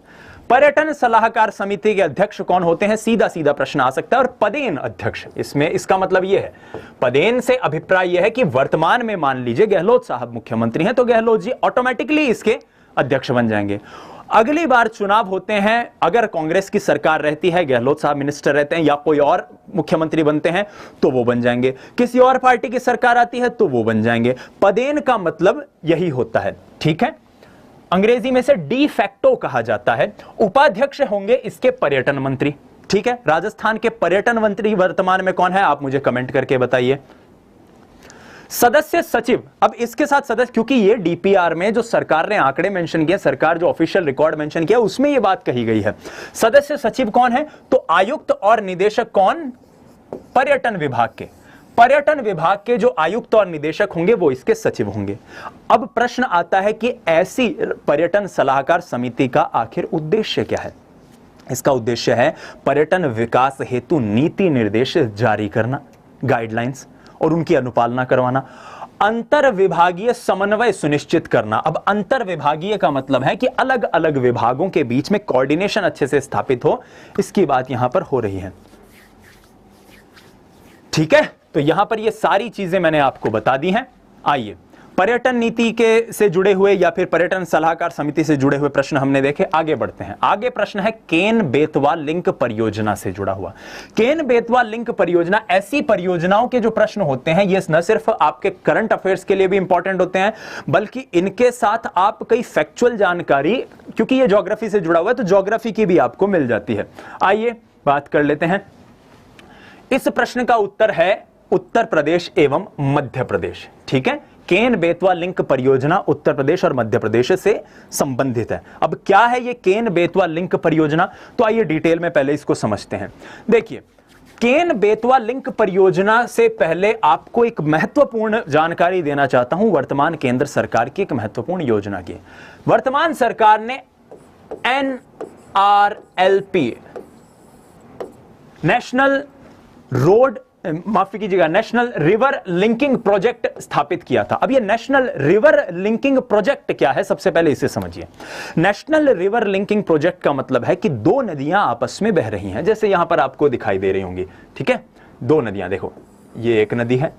A: पर्यटन सलाहकार समिति के अध्यक्ष कौन होते हैं? सीधा सीधा प्रश्न आ सकता है। और पदेन अध्यक्ष, इसमें इसका मतलब यह है, पदेन से अभिप्राय यह है कि वर्तमान में मान लीजिए गहलोत साहब मुख्यमंत्री हैं तो गहलोत जी ऑटोमेटिकली इसके अध्यक्ष बन जाएंगे। अगली बार चुनाव होते हैं, अगर कांग्रेस की सरकार रहती है, गहलोत साहब मिनिस्टर रहते हैं या कोई और मुख्यमंत्री बनते हैं तो वो बन जाएंगे। किसी और पार्टी की सरकार आती है तो वो बन जाएंगे। पदेन का मतलब यही होता है। ठीक है, अंग्रेजी में से डी फैक्टो कहा जाता है। उपाध्यक्ष होंगे इसके पर्यटन मंत्री। ठीक है, राजस्थान के पर्यटन मंत्री वर्तमान में कौन है? आप मुझे कमेंट करके बताइए। सदस्य सचिव, अब इसके साथ सदस्य, क्योंकि ये डीपीआर में जो सरकार ने आंकड़े मेंशन किए, सरकार जो ऑफिशियल रिकॉर्ड मेंशन किया उसमें ये बात कही गई है। सदस्य सचिव कौन है? तो आयुक्त और निदेशक कौन? पर्यटन विभाग के। पर्यटन विभाग के जो आयुक्त और निदेशक होंगे वो इसके सचिव होंगे। अब प्रश्न आता है कि ऐसी पर्यटन सलाहकार समिति का आखिर उद्देश्य क्या है? इसका उद्देश्य है पर्यटन विकास हेतु नीति निर्देश जारी करना, गाइडलाइंस, और उनकी अनुपालना करवाना, अंतर विभागीय समन्वय सुनिश्चित करना। अब अंतर विभागीय का मतलब है कि अलग अलग विभागों के बीच में कोऑर्डिनेशन अच्छे से स्थापित हो, इसकी बात यहां पर हो रही है। ठीक है, तो यहां पर ये सारी चीजें मैंने आपको बता दी हैं। आइए, पर्यटन नीति के से जुड़े हुए या फिर पर्यटन सलाहकार समिति से जुड़े हुए प्रश्न हमने देखे। आगे बढ़ते हैं। आगे प्रश्न है केन बेतवा लिंक परियोजना से जुड़ा हुआ। केन बेतवा लिंक परियोजना, ऐसी परियोजनाओं के जो प्रश्न होते हैं ये न सिर्फ आपके करंट अफेयर्स के लिए भी इंपॉर्टेंट होते हैं, बल्कि इनके साथ आप कई फैक्चुअल जानकारी, क्योंकि ये ज्योग्राफी से जुड़ा हुआ है तो ज्योग्राफी की भी आपको मिल जाती है। आइए बात कर लेते हैं। इस प्रश्न का उत्तर है उत्तर प्रदेश एवं मध्य प्रदेश। ठीक है, केन बेतवा लिंक परियोजना उत्तर प्रदेश और मध्य प्रदेश से संबंधित है। अब क्या है ये केन बेतवा लिंक परियोजना? तो आइए डिटेल में पहले इसको समझते हैं। देखिए, केन बेतवा लिंक परियोजना से पहले आपको एक महत्वपूर्ण जानकारी देना चाहता हूं वर्तमान केंद्र सरकार की एक महत्वपूर्ण योजना की। वर्तमान सरकार ने NRLP, नेशनल रोड, माफी कीजिएगा, नेशनल रिवर लिंकिंग प्रोजेक्ट स्थापित किया था। अब ये नेशनल रिवर लिंकिंग प्रोजेक्ट क्या है, सबसे पहले इसे समझिए। नेशनल रिवर लिंकिंग प्रोजेक्ट का मतलब है कि दो नदियां आपस में बह रही हैं, जैसे यहां पर आपको दिखाई दे रही होंगी। ठीक है, दो नदियां, देखो ये एक नदी है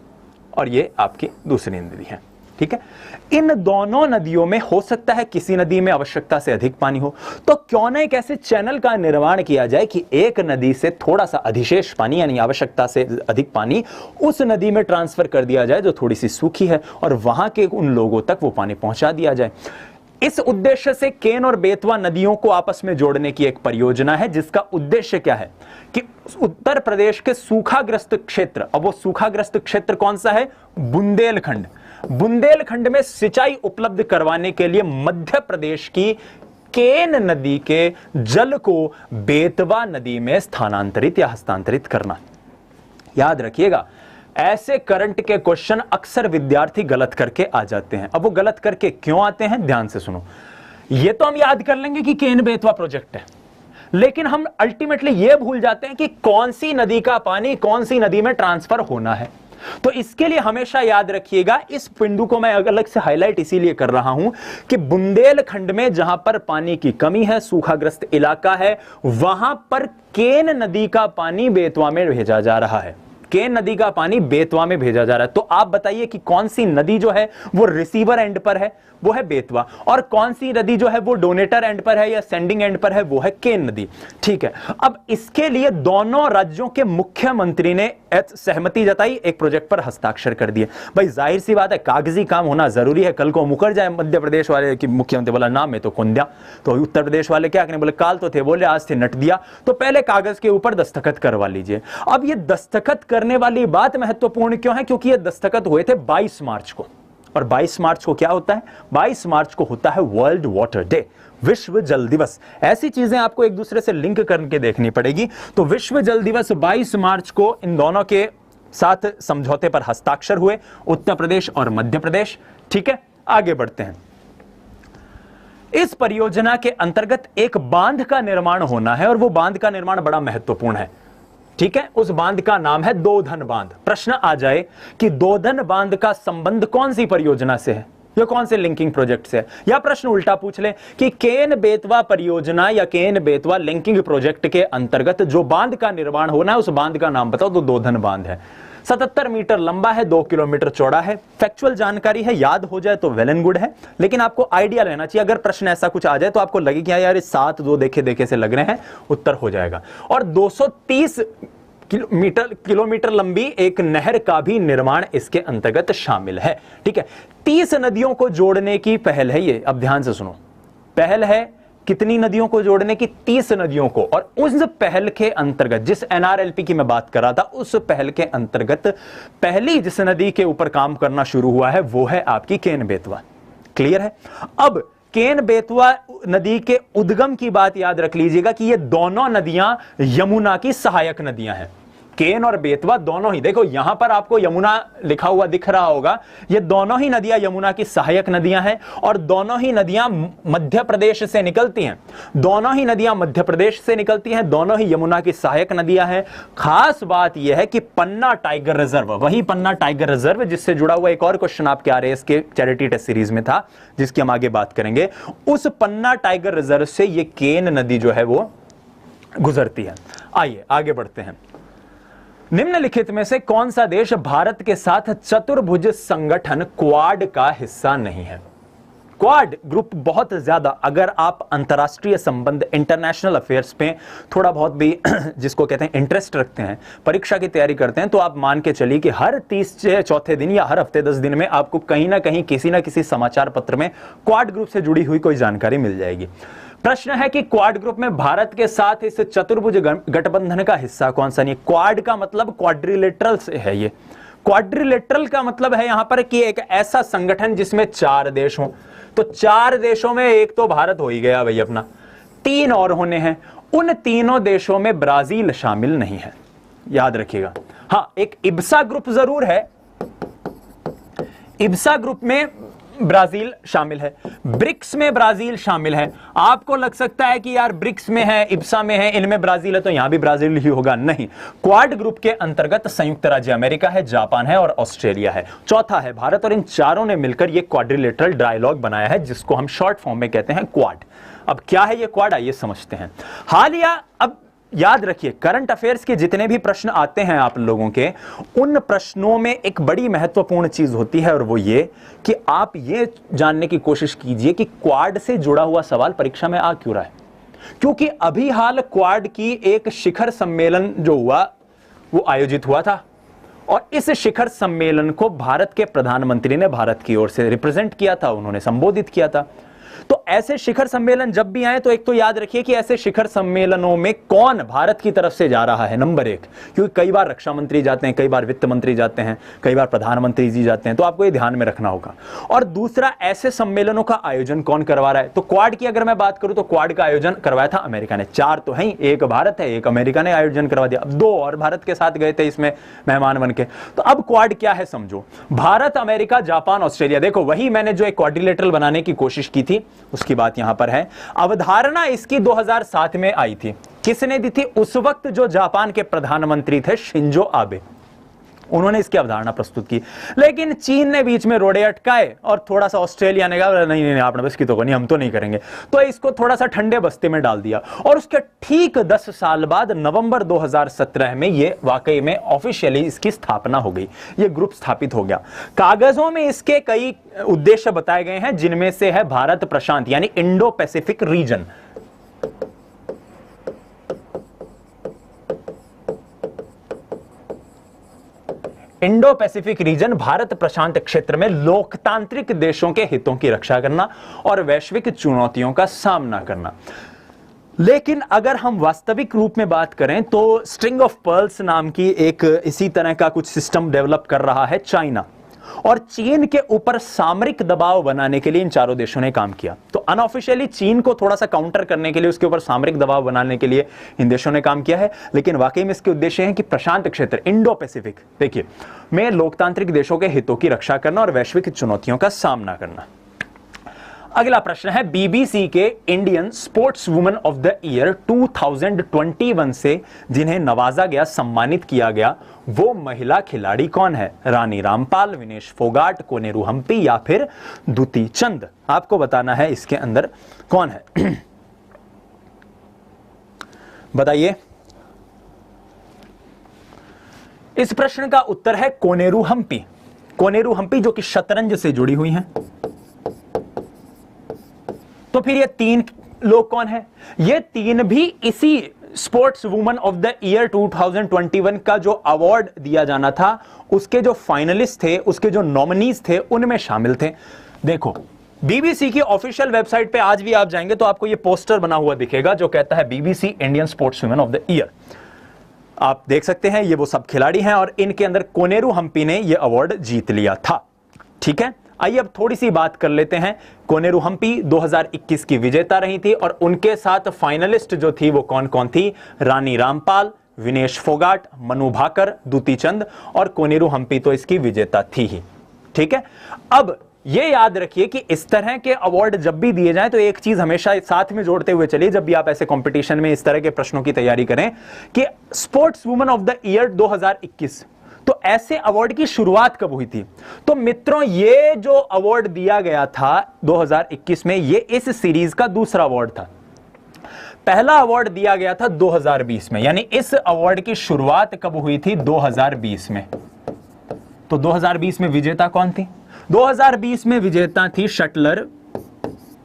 A: और ये आपकी दूसरी नदी है। ठीक है, इन दोनों नदियों में हो सकता है किसी नदी में आवश्यकता से अधिक पानी हो, तो क्यों ना एक ऐसे चैनल का निर्माण किया जाए कि एक नदी से थोड़ा सा अधिशेष पानी यानी आवश्यकता से अधिक पानी उस नदी में ट्रांसफर कर दिया जाए जो थोड़ी सी सूखी है और वहां के उन लोगों तक वो पानी पहुंचा दिया जाए। इस उद्देश्य से केन और बेतवा नदियों को आपस में जोड़ने की एक परियोजना है, जिसका उद्देश्य क्या है कि उत्तर प्रदेश के सूखाग्रस्त क्षेत्र, अब वो सूखाग्रस्त क्षेत्र कौन सा है? बुंदेलखंड। बुंदेलखंड में सिंचाई उपलब्ध करवाने के लिए मध्य प्रदेश की केन नदी के जल को बेतवा नदी में स्थानांतरित या हस्तांतरित करना। याद रखिएगा, ऐसे करंट के क्वेश्चन अक्सर विद्यार्थी गलत करके आ जाते हैं। अब वो गलत करके क्यों आते हैं, ध्यान से सुनो। ये तो हम याद कर लेंगे कि केन बेतवा प्रोजेक्ट है, लेकिन हम अल्टीमेटली ये भूल जाते हैं कि कौन सी नदी का पानी कौन सी नदी में ट्रांसफर होना है। तो इसके लिए हमेशा याद रखिएगा, इस बिंदु को मैं अलग से हाईलाइट इसीलिए कर रहा हूं कि बुंदेलखंड में जहां पर पानी की कमी है, सूखाग्रस्त इलाका है, वहां पर केन नदी का पानी बेतवा में भेजा जा रहा है। केन नदी का पानी बेतवा में भेजा जा रहा है। तो आप बताइए कि कौन सी नदी जो है वो रिसीवर एंड पर है, वो है बेतवा, और कौन सी नदी जो है वो डोनेटर एंड पर है या सेंडिंग एंड पर है, वो है केन नदी। ठीक है, अब इसके लिए दोनों राज्यों के मुख्यमंत्री ने सहमति जताई, एक प्रोजेक्ट पर हस्ताक्षर कर दिए। भाई जाहिर सी बात है, कागजी काम होना जरूरी है, कल को मुकर जाए मध्य प्रदेश वाले की मुख्यमंत्री, बोला नाम है तो कुंद्या, तो उत्तर प्रदेश वाले क्या करें, बोले काल तो थे, बोले आज थे नट दिया, तो पहले कागज के ऊपर दस्तखत करवा लीजिए। अब ये दस्तखत करने वाली बात महत्वपूर्ण क्यों है, क्योंकि ये दस्तखत हुए थे 22 मार्च को, और 22 मार्च को क्या होता है, 22 मार्च को होता है वर्ल्ड वाटर डे, विश्व जल दिवस। ऐसी चीजें आपको एक दूसरे से लिंक करके देखनी पड़ेगी। तो विश्व जल दिवस 22 मार्च को इन दोनों के साथ समझौते पर हस्ताक्षर हुए, उत्तर प्रदेश और मध्य प्रदेश। ठीक है, आगे बढ़ते हैं। इस परियोजना के अंतर्गत एक बांध का निर्माण होना है, और वो बांध का निर्माण बड़ा महत्वपूर्ण है। ठीक है, उस बांध का नाम है दोधन बांध। प्रश्न आ जाए कि दोधन बांध का संबंध कौन सी परियोजना से है, या कौन से लिंकिंग प्रोजेक्ट से है, या प्रश्न उल्टा पूछ ले कि केन बेतवा परियोजना या केन बेतवा लिंकिंग प्रोजेक्ट के अंतर्गत जो बांध का निर्माण होना है उस बांध का नाम बताओ, तो दोधन बांध है। 77 मीटर लंबा है, 2 किलोमीटर चौड़ा है। फैक्चुअल जानकारी है, याद हो जाए तो वेल एंड गुड है, लेकिन आपको आइडिया लेना चाहिए। अगर प्रश्न ऐसा कुछ आ जाए तो आपको लगे कि यार 7 2 देखे देखे से लग रहे हैं, उत्तर हो जाएगा। और 230 किलोमीटर लंबी एक नहर का भी निर्माण इसके अंतर्गत शामिल है। ठीक है, 30 नदियों को जोड़ने की पहल है ये। अब ध्यान से सुनो, पहल है कितनी नदियों को जोड़ने की, 30 नदियों को। और उस पहल के अंतर्गत, जिस एनआरएलपी की मैं बात कर रहा था, उस पहल के अंतर्गत पहली जिस नदी के ऊपर काम करना शुरू हुआ है वो है आपकी केन बेतवा। क्लियर है। अब केन बेतवा नदी के उद्गम की बात याद रख लीजिएगा कि ये दोनों नदियां यमुना की सहायक नदियां हैं। केन और बेतवा दोनों ही, देखो यहां पर आपको यमुना लिखा हुआ दिख रहा होगा, ये दोनों ही नदियां यमुना की सहायक नदियां हैं, और दोनों ही नदियां मध्य प्रदेश से निकलती हैं। दोनों ही नदियां मध्य प्रदेश से निकलती हैं, दोनों ही यमुना की सहायक नदियां हैं। खास बात यह है कि पन्ना टाइगर रिजर्व, वही पन्ना टाइगर रिजर्व जिससे जुड़ा हुआ एक और क्वेश्चन आपके RAS के चैरिटी टेस्ट सीरीज में था, जिसकी हम आगे बात करेंगे, उस पन्ना टाइगर रिजर्व से ये केन नदी जो है वो गुजरती है। आइए आगे बढ़ते हैं। निम्नलिखित में से कौन सा देश भारत के साथ चतुर्भुज संगठन क्वाड का हिस्सा नहीं है? क्वाड ग्रुप बहुत ज्यादा, अगर आप अंतरराष्ट्रीय संबंध इंटरनेशनल अफेयर्स पे थोड़ा बहुत भी जिसको कहते हैं इंटरेस्ट रखते हैं, परीक्षा की तैयारी करते हैं, तो आप मान के चलिए कि हर 30 चौथे दिन या हर हफ्ते 10 दिन में आपको कहीं ना कहीं किसी ना किसी समाचार पत्र में क्वाड ग्रुप से जुड़ी हुई कोई जानकारी मिल जाएगी। प्रश्न है कि क्वाड ग्रुप में भारत के साथ इस चतुर्भुज गठबंधन का हिस्सा कौन सा नहीं? क्वाड का मतलब क्वाड्रिलेटरल से है। ये क्वाड्रिलेटरल का मतलब है यहां पर कि एक ऐसा संगठन जिसमें 4 देश हों। तो 4 देशों में एक तो भारत हो ही गया भाई अपना, 3 और होने हैं। उन तीनों देशों में ब्राजील शामिल नहीं है, याद रखिएगा। हां, एक इब्सा ग्रुप जरूर है, इब्सा ग्रुप में ब्राजील शामिल है, ब्रिक्स में ब्राजील शामिल है। आपको लग सकता है कि यार ब्रिक्स में है, इब्सा में है, इनमें ब्राजील है तो यहां भी ब्राजील ही होगा, नहीं। क्वाड ग्रुप के अंतर्गत संयुक्त राज्य अमेरिका है, जापान है और ऑस्ट्रेलिया है। चौथा है भारत, और इन चारों ने मिलकर यह क्वाड्रिलेटरल डायलॉग बनाया है, जिसको हम शॉर्ट फॉर्म में कहते हैं क्वाड। अब क्या है ये क्वाड, आइए समझते हैं। हालिया, अब याद रखिए, करंट अफेयर्स के जितने भी प्रश्न आते हैं आप लोगों के, उन प्रश्नों में एक बड़ी महत्वपूर्ण चीज होती है, और वो ये कि आप ये जानने की कोशिश कीजिए कि क्वाड से जुड़ा हुआ सवाल परीक्षा में आ क्यों रहा है। क्योंकि अभी हाल क्वाड की एक शिखर सम्मेलन जो हुआ वो आयोजित हुआ था, और इस शिखर सम्मेलन को भारत के प्रधानमंत्री ने भारत की ओर से रिप्रेजेंट किया था, उन्होंने संबोधित किया था। तो ऐसे शिखर सम्मेलन जब भी आए तो एक तो याद रखिए कि ऐसे शिखर सम्मेलनों में कौन भारत की तरफ से जा रहा है, नंबर एक, क्योंकि कई बार रक्षा मंत्री जाते हैं, कई बार वित्त मंत्री जाते हैं, कई बार प्रधानमंत्री जी जाते हैं, तो आपको ये ध्यान में रखना होगा। और दूसरा, ऐसे सम्मेलनों का आयोजन कौन करवा रहा है। तो क्वाड की अगर मैं बात करूं तो क्वाड का आयोजन करवाया था अमेरिका ने। 4 तो है, एक भारत है, एक अमेरिका ने आयोजन करवा दिया, अब 2 और भारत के साथ गए थे इसमें मेहमान बन के। तो अब क्वाड क्या है समझो, भारत, अमेरिका, जापान, ऑस्ट्रेलिया। देखो वही मैंने जो एक क्वाड्रिलेटरल बनाने की कोशिश की थी उसकी बात यहां पर है। अवधारणा इसकी 2007 में आई थी। किसने दी थी? उस वक्त जो जापान के प्रधानमंत्री थे शिंजो आबे, उन्होंने इसकी अवधारणा प्रस्तुत की। लेकिन चीन ने बीच में रोड़े अटकाए और थोड़ा सा ऑस्ट्रेलिया ने कहा नहीं नहीं आपने बस की तो नहीं, हम तो नहीं करेंगे, तो इसको थोड़ा सा ठंडे बस्ते में डाल दिया। और उसके ठीक 10 साल बाद नवंबर 2017 में ये वाकई में ऑफिशियली इसकी स्थापना हो गई, ये ग्रुप स्थापित हो गया। कागजों में इसके कई उद्देश्य बताए गए हैं, जिनमें से है भारत प्रशांत यानी Indo Pacific region. Indo Pacific region, Bharat Prashant क्षेत्र में लोकतांत्रिक देशों के हितों की रक्षा करना और वैश्विक चुनौतियों का सामना करना। लेकिन अगर हम वास्तविक रूप में बात करें तो स्ट्रिंग ऑफ पर्ल्स नाम की एक इसी तरह का कुछ सिस्टम डेवलप कर रहा है चाइना, और चीन के ऊपर सामरिक दबाव बनाने के लिए इन चारों देशों ने काम किया। तो अनऑफिशियली चीन को थोड़ा सा काउंटर करने के लिए, उसके ऊपर सामरिक दबाव बनाने के लिए इन देशों ने काम किया है। लेकिन वाकई में इसके उद्देश्य हैं कि प्रशांत क्षेत्र, इंडो पैसिफिक देखिए में लोकतांत्रिक देशों के हितों की रक्षा करना और वैश्विक चुनौतियों का सामना करना। अगला प्रश्न है, बीबीसी के Indian sports woman of the year 2021 से जिन्हें नवाजा गया, सम्मानित किया गया, वो महिला खिलाड़ी कौन है? रानी रामपाल, विनेश फोगाट, कोनेरू हम्पी या फिर दुती चंद? आपको बताना है इसके अंदर कौन है। बताइए। इस प्रश्न का उत्तर है कोनेरू हम्पी। कोनेरू हम्पी जो कि शतरंज से जुड़ी हुई हैं। तो फिर ये 3 लोग कौन है? ये 3 भी इसी sports woman of the year 2021 का जो अवार्ड दिया जाना था उसके जो फाइनलिस्ट थे, उसके जो नॉमिनीज थे, उनमें शामिल थे। देखो बीबीसी की ऑफिशियल वेबसाइट पे आज भी आप जाएंगे तो आपको ये पोस्टर बना हुआ दिखेगा जो कहता है BBC Indian sports woman of the year. आप देख सकते हैं ये वो सब खिलाड़ी हैं और इनके अंदर कोनेरू हम्पी ने ये अवार्ड जीत लिया था। ठीक है, आइए अब थोड़ी सी बात कर लेते हैं। कोनेरू हम्पी 2021 की विजेता रही थी और उनके साथ फाइनलिस्ट जो थी वो कौन कौन थी? रानी रामपाल, विनेश फोगाट, मनु भाकर, दुती चंद और कोनेरू हम्पी तो इसकी विजेता थी ही। ठीक है, अब ये याद रखिए कि इस तरह के अवार्ड जब भी दिए जाएं तो एक चीज हमेशा साथ में जोड़ते हुए चलिए जब भी आप ऐसे कंपटीशन में इस तरह के प्रश्नों की तैयारी करें कि sports woman of the year 2021, तो ऐसे अवार्ड की शुरुआत कब हुई थी? तो मित्रों ये जो अवार्ड दिया गया था 2021 में, ये इस सीरीज का दूसरा अवार्ड था। पहला अवार्ड दिया गया था 2020 में, यानी इस अवार्ड की शुरुआत कब हुई थी? 2020 में। तो 2020 में विजेता कौन थी? 2020 में विजेता थी शटलर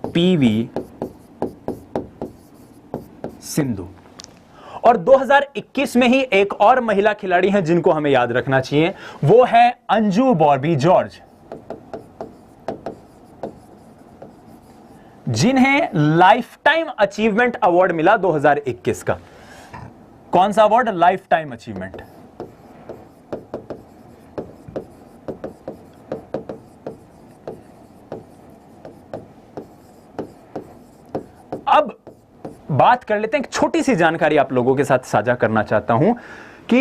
A: पीवी सिंधु। और 2021 में ही एक और महिला खिलाड़ी हैं जिनको हमें याद रखना चाहिए, वो है अंजू बॉबी जॉर्ज, जिन्हें लाइफ टाइम अचीवमेंट अवार्ड मिला 2021 का। कौन सा अवार्ड? Life time achievement. अब बात कर लेते हैं, एक छोटी सी जानकारी आप लोगों के साथ साझा करना चाहता हूं कि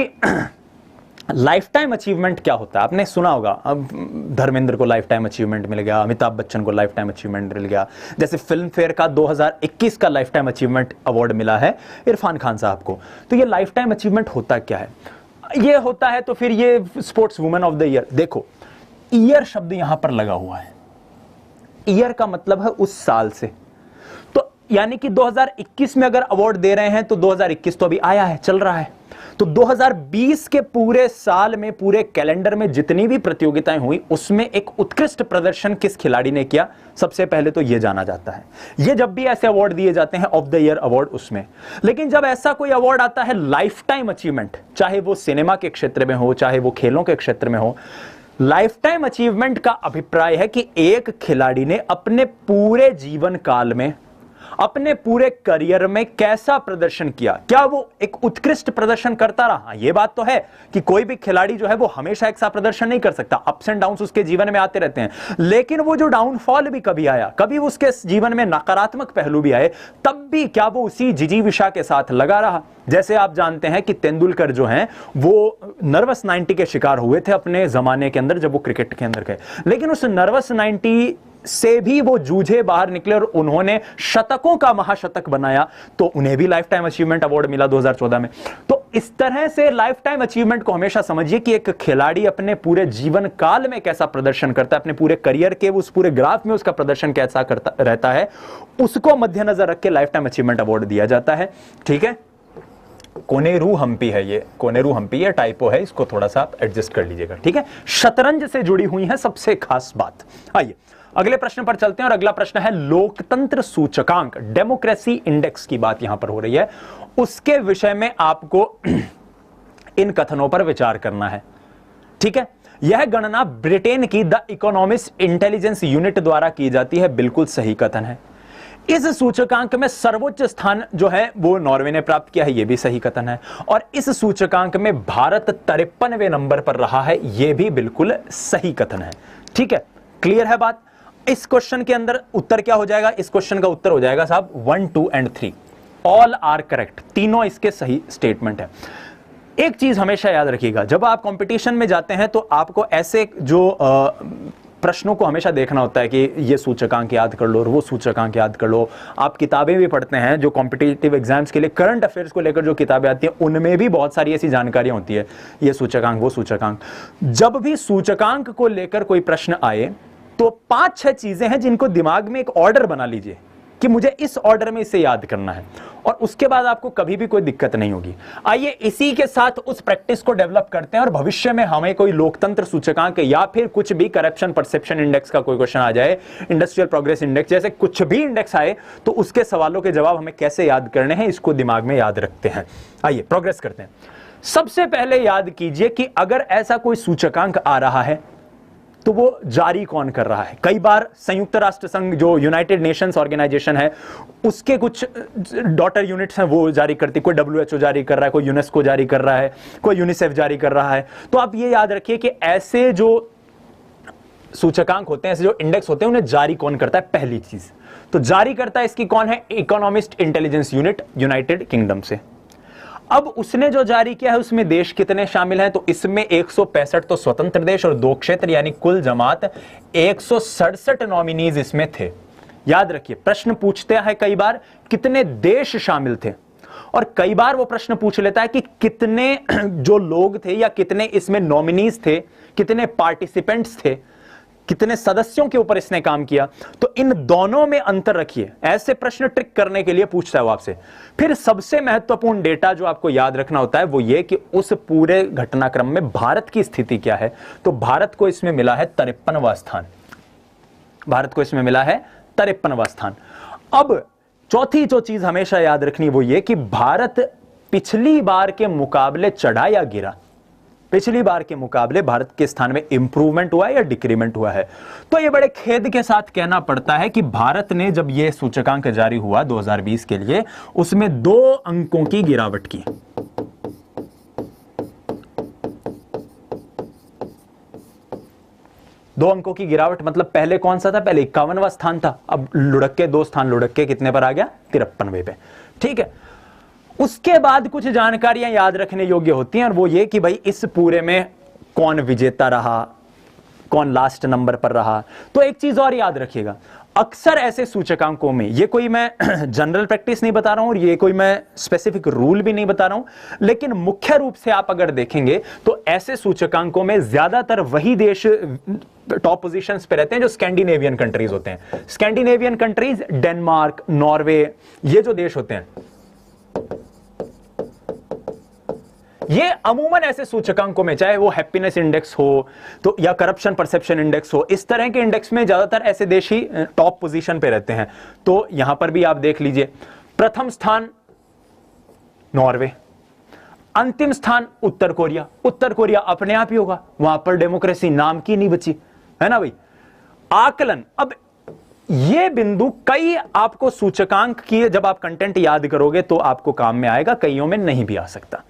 A: लाइफ टाइम अचीवमेंट क्या होता है। आपने सुना होगा, अब धर्मेंद्र को लाइफ टाइम अचीवमेंट मिल गया, अमिताभ बच्चन को लाइफ टाइम अचीवमेंट मिल गया, जैसे फिल्म फेयर का 2021 का लाइफ टाइम अचीवमेंट अवार्ड मिला है इरफान खान साहब को। तो ये लाइफ टाइम अचीवमेंट होता क्या है? ये होता है तो फिर ये sports women of the year, देखो ईयर शब्द यहां पर लगा हुआ है। ईयर का मतलब है उस साल से, यानी कि 2021 में अगर अवार्ड दे रहे हैं तो 2021 तो अभी आया है, चल रहा है। तो 2020 के पूरे साल में, पूरे कैलेंडर में जितनी भी प्रतियोगिताएं हुई उसमें एक उत्कृष्ट प्रदर्शन किस खिलाड़ी ने किया, सबसे पहले तो यह जाना जाता है। ये जब भी ऐसे अवार्ड दिए जाते हैं ऑफ द ईयर अवार्ड उसमें। लेकिन जब ऐसा कोई अवार्ड आता है लाइफ टाइम अचीवमेंट, चाहे वो सिनेमा के क्षेत्र में हो, चाहे वो खेलों के क्षेत्र में हो, लाइफ टाइम अचीवमेंट का अभिप्राय है कि एक खिलाड़ी ने अपने पूरे जीवन काल में, अपने पूरे करियर में कैसा प्रदर्शन किया, क्या वो एक उत्कृष्ट प्रदर्शन करता रहा। यह बात तो है कि कोई भी खिलाड़ी जो है वो हमेशा एक सा प्रदर्शन नहीं कर सकता, अप्स एंड डाउन्स उसके जीवन में आते रहते हैं, लेकिन वो जो डाउनफॉल भी कभी आया, कभी उसके जीवन में नकारात्मक पहलू भी आए, तब भी क्या वो उसी जिजीविषा के साथ लगा रहा। जैसे आप जानते हैं कि तेंदुलकर जो हैं वो नर्वस 90 के शिकार हुए थे अपने जमाने के अंदर जब वो क्रिकेट के अंदर गए, लेकिन उस नर्वस 90 से भी वो जूझे बाहर निकले और उन्होंने शतकों का महाशतक बनाया, तो उन्हें भी लाइफ टाइम अचीवमेंट अवार्ड मिला 2014 में। तो इस तरह से लाइफ टाइम अचीवमेंट को हमेशा समझिए कि एक खिलाड़ी अपने पूरे जीवन काल में कैसा प्रदर्शन करता है, अपने पूरे करियर के उस पूरे ग्राफ में उसका प्रदर्शन कैसा करता रहता है, उसको मद्देनजर रख के लाइफ टाइम अचीवमेंट अवार्ड दिया जाता है। ठीक है, कोनेरू हम्पी है, ये कोनेरू हम्पी है, टाइपो है, इसको थोड़ा सा आप एडजस्ट कर लीजिएगा। ठीक है, शतरंज से जुड़ी हुई है सबसे खास बात। आइए अगले प्रश्न पर चलते हैं और अगला प्रश्न है लोकतंत्र सूचकांक, डेमोक्रेसी इंडेक्स की बात यहां पर हो रही है, उसके विषय में आपको इन कथनों पर विचार करना है। ठीक है, यह गणना ब्रिटेन की द इकोनॉमिस्ट इंटेलिजेंस यूनिट द्वारा की जाती है, बिल्कुल सही कथन है। इस सूचकांक में सर्वोच्च स्थान जो है वो नॉर्वे ने प्राप्त किया है, यह भी सही कथन है। और इस सूचकांक में भारत 53वें नंबर पर रहा है, यह भी बिल्कुल सही कथन है। ठीक है, क्लियर है बात। इस क्वेश्चन के अंदर उत्तर क्या हो जाएगा, इस क्वेश्चन का उत्तर हो जाएगा साहब 1, 2 एंड 3, ऑल आर करेक्ट, तीनों इसके सही स्टेटमेंट है। एक चीज हमेशा याद रखिएगा, जब आप कंपटीशन में जाते हैं तो आपको ऐसे जो प्रश्नों को हमेशा देखना होता है कि ये सूचकांक याद कर लो और वो सूचकांक याद कर लो। आप किताबें भी पढ़ते हैं जो कॉम्पिटिटिव एग्जाम्स के लिए करंट अफेयर्स को लेकर जो किताबें आती हैं, उनमें भी बहुत सारी ऐसी जानकारियां होती है, ये सूचकांक वो सूचकांक। जब भी सूचकांक को लेकर कोई प्रश्न आए तो 5-6 चीजें हैं जिनको दिमाग में एक ऑर्डर बना लीजिए कि मुझे इस ऑर्डर में इसे याद करना है, और उसके बाद आपको कभी भी कोई दिक्कत नहीं होगी। आइए इसी के साथ उस प्रैक्टिस को डेवलप करते हैं और भविष्य में हमें कोई लोकतंत्र सूचकांक या फिर कुछ भी करप्शन परसेप्शन इंडेक्स का कोई क्वेश्चन आ जाए, इंडस्ट्रियल प्रोग्रेस इंडेक्स, जैसे कुछ भी इंडेक्स आए तो उसके सवालों के जवाब हमें कैसे याद करने हैं, इसको दिमाग में याद रखते हैं। आइए प्रोग्रेस करते हैं। सबसे पहले याद कीजिए कि अगर ऐसा कोई सूचकांक आ रहा है तो वो जारी कौन कर रहा है। कई बार संयुक्त राष्ट्र संघ जो यूनाइटेड नेशंस ऑर्गेनाइजेशन है उसके कुछ डॉटर यूनिट्स हैं वो जारी करती, कोई WHO जारी कर रहा है, कोई यूनेस्को जारी कर रहा है, कोई यूनिसेफ जारी कर रहा है। तो आप ये याद रखिए कि ऐसे जो सूचकांक होते हैं, ऐसे जो इंडेक्स होते हैं, उन्हें जारी कौन करता है। पहली चीज तो जारी करता है इसकी कौन है, economist intelligence unit United kingdom से। अब उसने जो जारी किया है उसमें देश कितने शामिल हैं, तो इसमें 165 तो स्वतंत्र देश और 2 क्षेत्र, यानी कुल जमात 167 नॉमिनीज इसमें थे। याद रखिए प्रश्न पूछते हैं कई बार कितने देश शामिल थे, और कई बार वो प्रश्न पूछ लेता है कि कितने जो लोग थे या कितने इसमें नॉमिनीज थे, कितने पार्टिसिपेंट्स थे, कितने सदस्यों के ऊपर इसने काम किया। तो इन दोनों में अंतर रखिए, ऐसे प्रश्न ट्रिक करने के लिए पूछता है वो आपसे। फिर सबसे महत्वपूर्ण डेटा जो आपको याद रखना होता है वो ये कि उस पूरे घटनाक्रम में भारत की स्थिति क्या है। तो भारत को इसमें मिला है 53वां स्थान, भारत को इसमें मिला है 53वां स्थान। अब चौथी जो चीज हमेशा याद रखनी वो ये कि भारत पिछली बार के मुकाबले चढ़ा या गिरा, पिछली बार के मुकाबले भारत के स्थान में इंप्रूवमेंट हुआ है या डिक्रीमेंट हुआ है। तो यह बड़े खेद के साथ कहना पड़ता है कि भारत ने जब यह सूचकांक जारी हुआ 2020 के लिए, उसमें 2 अंकों की गिरावट की। दो अंकों की गिरावट मतलब पहले कौन सा था, पहले 51वां स्थान था, अब लुढ़क के 2 स्थान लुढ़क के कितने पर आ गया, 53वें पे। ठीक है, उसके बाद कुछ जानकारियां याद रखने योग्य होती हैं और वो ये कि भाई इस पूरे में कौन विजेता रहा, कौन लास्ट नंबर पर रहा। तो एक चीज और याद रखिएगा, अक्सर ऐसे सूचकांकों में, ये कोई मैं जनरल प्रैक्टिस नहीं बता रहा हूं और ये कोई मैं स्पेसिफिक रूल भी नहीं बता रहा हूं, लेकिन मुख्य रूप से आप अगर देखेंगे तो ऐसे सूचकांकों में ज्यादातर वही देश टॉप पोजीशंस पे रहते हैं जो स्कैंडिनेवियन कंट्रीज होते हैं। स्कैंडिनेवियन कंट्रीज, डेनमार्क, नॉर्वे, ये जो देश होते हैं ये अमूमन ऐसे सूचकांकों में, चाहे वो हैप्पीनेस इंडेक्स हो तो या करप्शन परसेप्शन इंडेक्स हो, इस तरह के इंडेक्स में ज्यादातर ऐसे देश ही टॉप पोजीशन पे रहते हैं। तो यहां पर भी आप देख लीजिए, प्रथम स्थान नॉर्वे, अंतिम स्थान उत्तर कोरिया। उत्तर कोरिया अपने आप ही होगा, वहां पर डेमोक्रेसी नाम की नहीं बची, है ना भाई। आकलन, अब ये बिंदु कई आपको सूचकांक की जब आप कंटेंट याद करोगे तो आपको काम में आएगा, कईयों में नहीं भी आ सकता,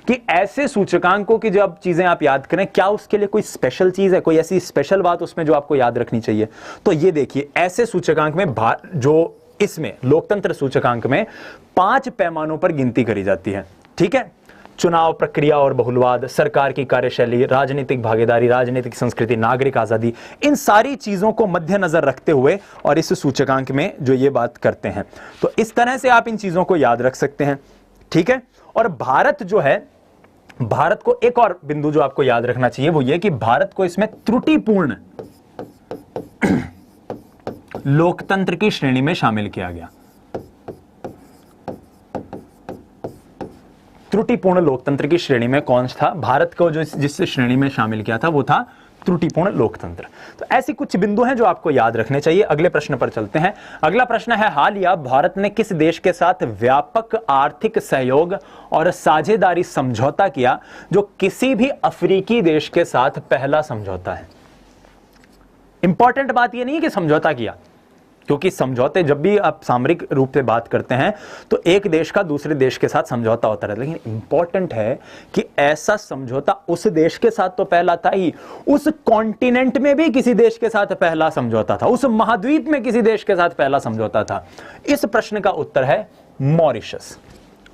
A: कि ऐसे सूचकांकों की जब चीजें आप याद करें, क्या उसके लिए कोई स्पेशल चीज है, कोई ऐसी स्पेशल बात उसमें जो आपको याद रखनी चाहिए। तो ये देखिए, ऐसे सूचकांक में जो इसमें लोकतंत्र सूचकांक में 5 पैमानों पर गिनती करी जाती है, ठीक है। चुनाव प्रक्रिया और बहुलवाद, सरकार की कार्यशैली, राजनीतिक भागीदारी, राजनीतिक संस्कृति, नागरिक आजादी, इन सारी चीजों को मद्देनजर रखते हुए और इस सूचकांक में जो ये बात करते हैं, तो इस तरह से आप इन चीजों को याद रख सकते हैं, ठीक है। और भारत जो है, भारत को एक और बिंदु जो आपको याद रखना चाहिए वो ये कि भारत को इसमें त्रुटिपूर्ण लोकतंत्र की श्रेणी में शामिल किया गया। त्रुटिपूर्ण लोकतंत्र की श्रेणी में कौन था? भारत को जो जिस श्रेणी में शामिल किया था वो था त्रुटिपूर्ण लोकतंत्र। तो ऐसी कुछ बिंदु हैं जो आपको याद रखने चाहिए। अगले प्रश्न पर चलते हैं। अगला प्रश्न है, हालिया भारत ने किस देश के साथ व्यापक आर्थिक सहयोग और साझेदारी समझौता किया जो किसी भी अफ्रीकी देश के साथ पहला समझौता है? इंपॉर्टेंट बात यह नहीं है कि समझौता किया, क्योंकि समझौते जब भी आप सामरिक रूप से बात करते हैं तो एक देश का दूसरे देश के साथ समझौता होता रहता है, लेकिन इंपॉर्टेंट है कि ऐसा समझौता उस देश के साथ तो पहला था ही, उस कॉन्टिनेंट में भी किसी देश के साथ पहला समझौता था, उस महाद्वीप में किसी देश के साथ पहला समझौता था। इस प्रश्न का उत्तर है मॉरिशस।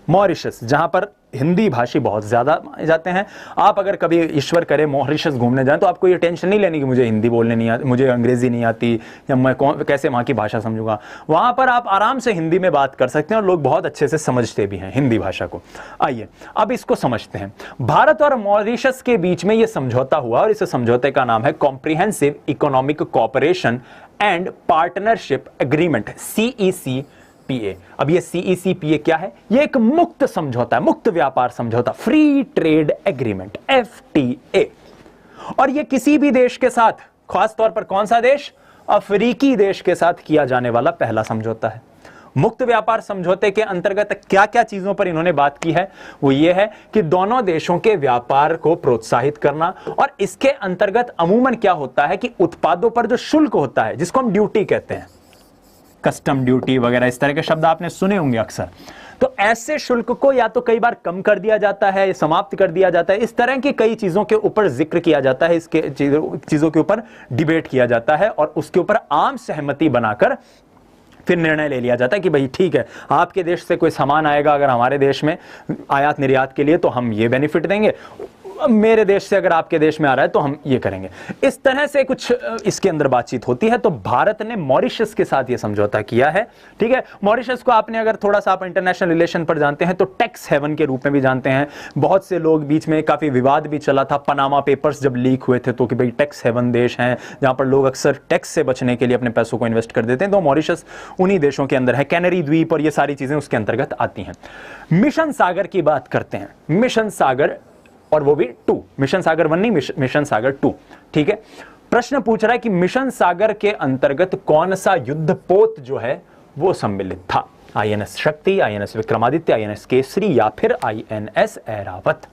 A: मॉरिशस, जहां पर हिंदी भाषी बहुत ज्यादा जाते हैं। आप अगर कभी ईश्वर करे मॉरिशस घूमने जाएं तो आपको ये टेंशन नहीं लेनी कि मुझे हिंदी बोलने नहीं आती, मुझे अंग्रेजी नहीं आती, या मैं कैसे वहां की भाषा समझूंगा। वहां पर आप आराम से हिंदी में बात कर सकते हैं और लोग बहुत अच्छे से समझते भी हैं हिंदी भाषा को। आइए अब इसको समझते हैं। भारत और मॉरिशस के बीच में यह समझौता हुआ और इस समझौते का नाम है comprehensive economic cooperation and partnership agreement, CECPA। अब ये CECPA क्या है? ये एक मुक्त समझौता है, मुक्त व्यापार समझौता, फ्री ट्रेड एग्रीमेंट, FTA। और ये किसी भी देश के साथ, खासतौर पर कौन सा देश? अफ्रीकी देश के साथ किया जाने वाला पहला समझौता है। मुक्त व्यापार समझौते के अंतर्गत क्या क्या चीजों पर इन्होंने बात की है? वो ये है कि दोनों देशों के व्यापार को प्रोत्साहित करना, और इसके अंतर्गत अमूमन क्या होता है कि उत्पादों पर जो शुल्क होता है, जिसको हम ड्यूटी कहते हैं, कस्टम ड्यूटी वगैरह इस तरह के शब्द आपने सुने होंगे अक्सर, तो ऐसे शुल्क को या तो कई बार कम कर दिया जाता है, समाप्त कर दिया जाता है, इस तरह की कई चीजों के ऊपर जिक्र किया जाता है, इसके चीजों के ऊपर डिबेट किया जाता है और उसके ऊपर आम सहमति बनाकर फिर निर्णय ले लिया जाता है कि भाई ठीक है, आपके देश से कोई सामान आएगा अगर हमारे देश में आयात निर्यात के लिए तो हम ये बेनिफिट देंगे, मेरे देश से अगर आपके देश में आ रहा है तो हम ये करेंगे। इस तरह से कुछ इसके अंदर बातचीत होती है। तो भारत ने मॉरिशस के साथ ये समझौता किया है, ठीक है। मॉरिशस को आपने अगर थोड़ा सा आप इंटरनेशनल रिलेशन पर जानते हैं तो टैक्स हेवन के रूप में भी जानते हैं। बहुत से लोग, बीच में काफी विवाद भी चला था, पनामा पेपर्स जब लीक हुए थे तो कि भाई टैक्स हेवन देश हैं जहां पर लोग अक्सर टैक्स से बचने के लिए अपने पैसों को इन्वेस्ट कर देते हैं, तो मॉरिशस उन्हीं देशों के अंदर है। कैनरी द्वीप और ये सारी चीजें उसके अंतर्गत आती हैं। मिशन सागर की बात करते हैं, मिशन सागर, और वो भी 2, मिशन सागर 1 नहीं, मिशन सागर 2, ठीक है। प्रश्न पूछ रहा है कि मिशन सागर के अंतर्गत कौन सा युद्धपोत जो है वो सम्मिलित था? INS शक्ति, INS विक्रमादित्य, INS केसरी या फिर INS ऐरावत?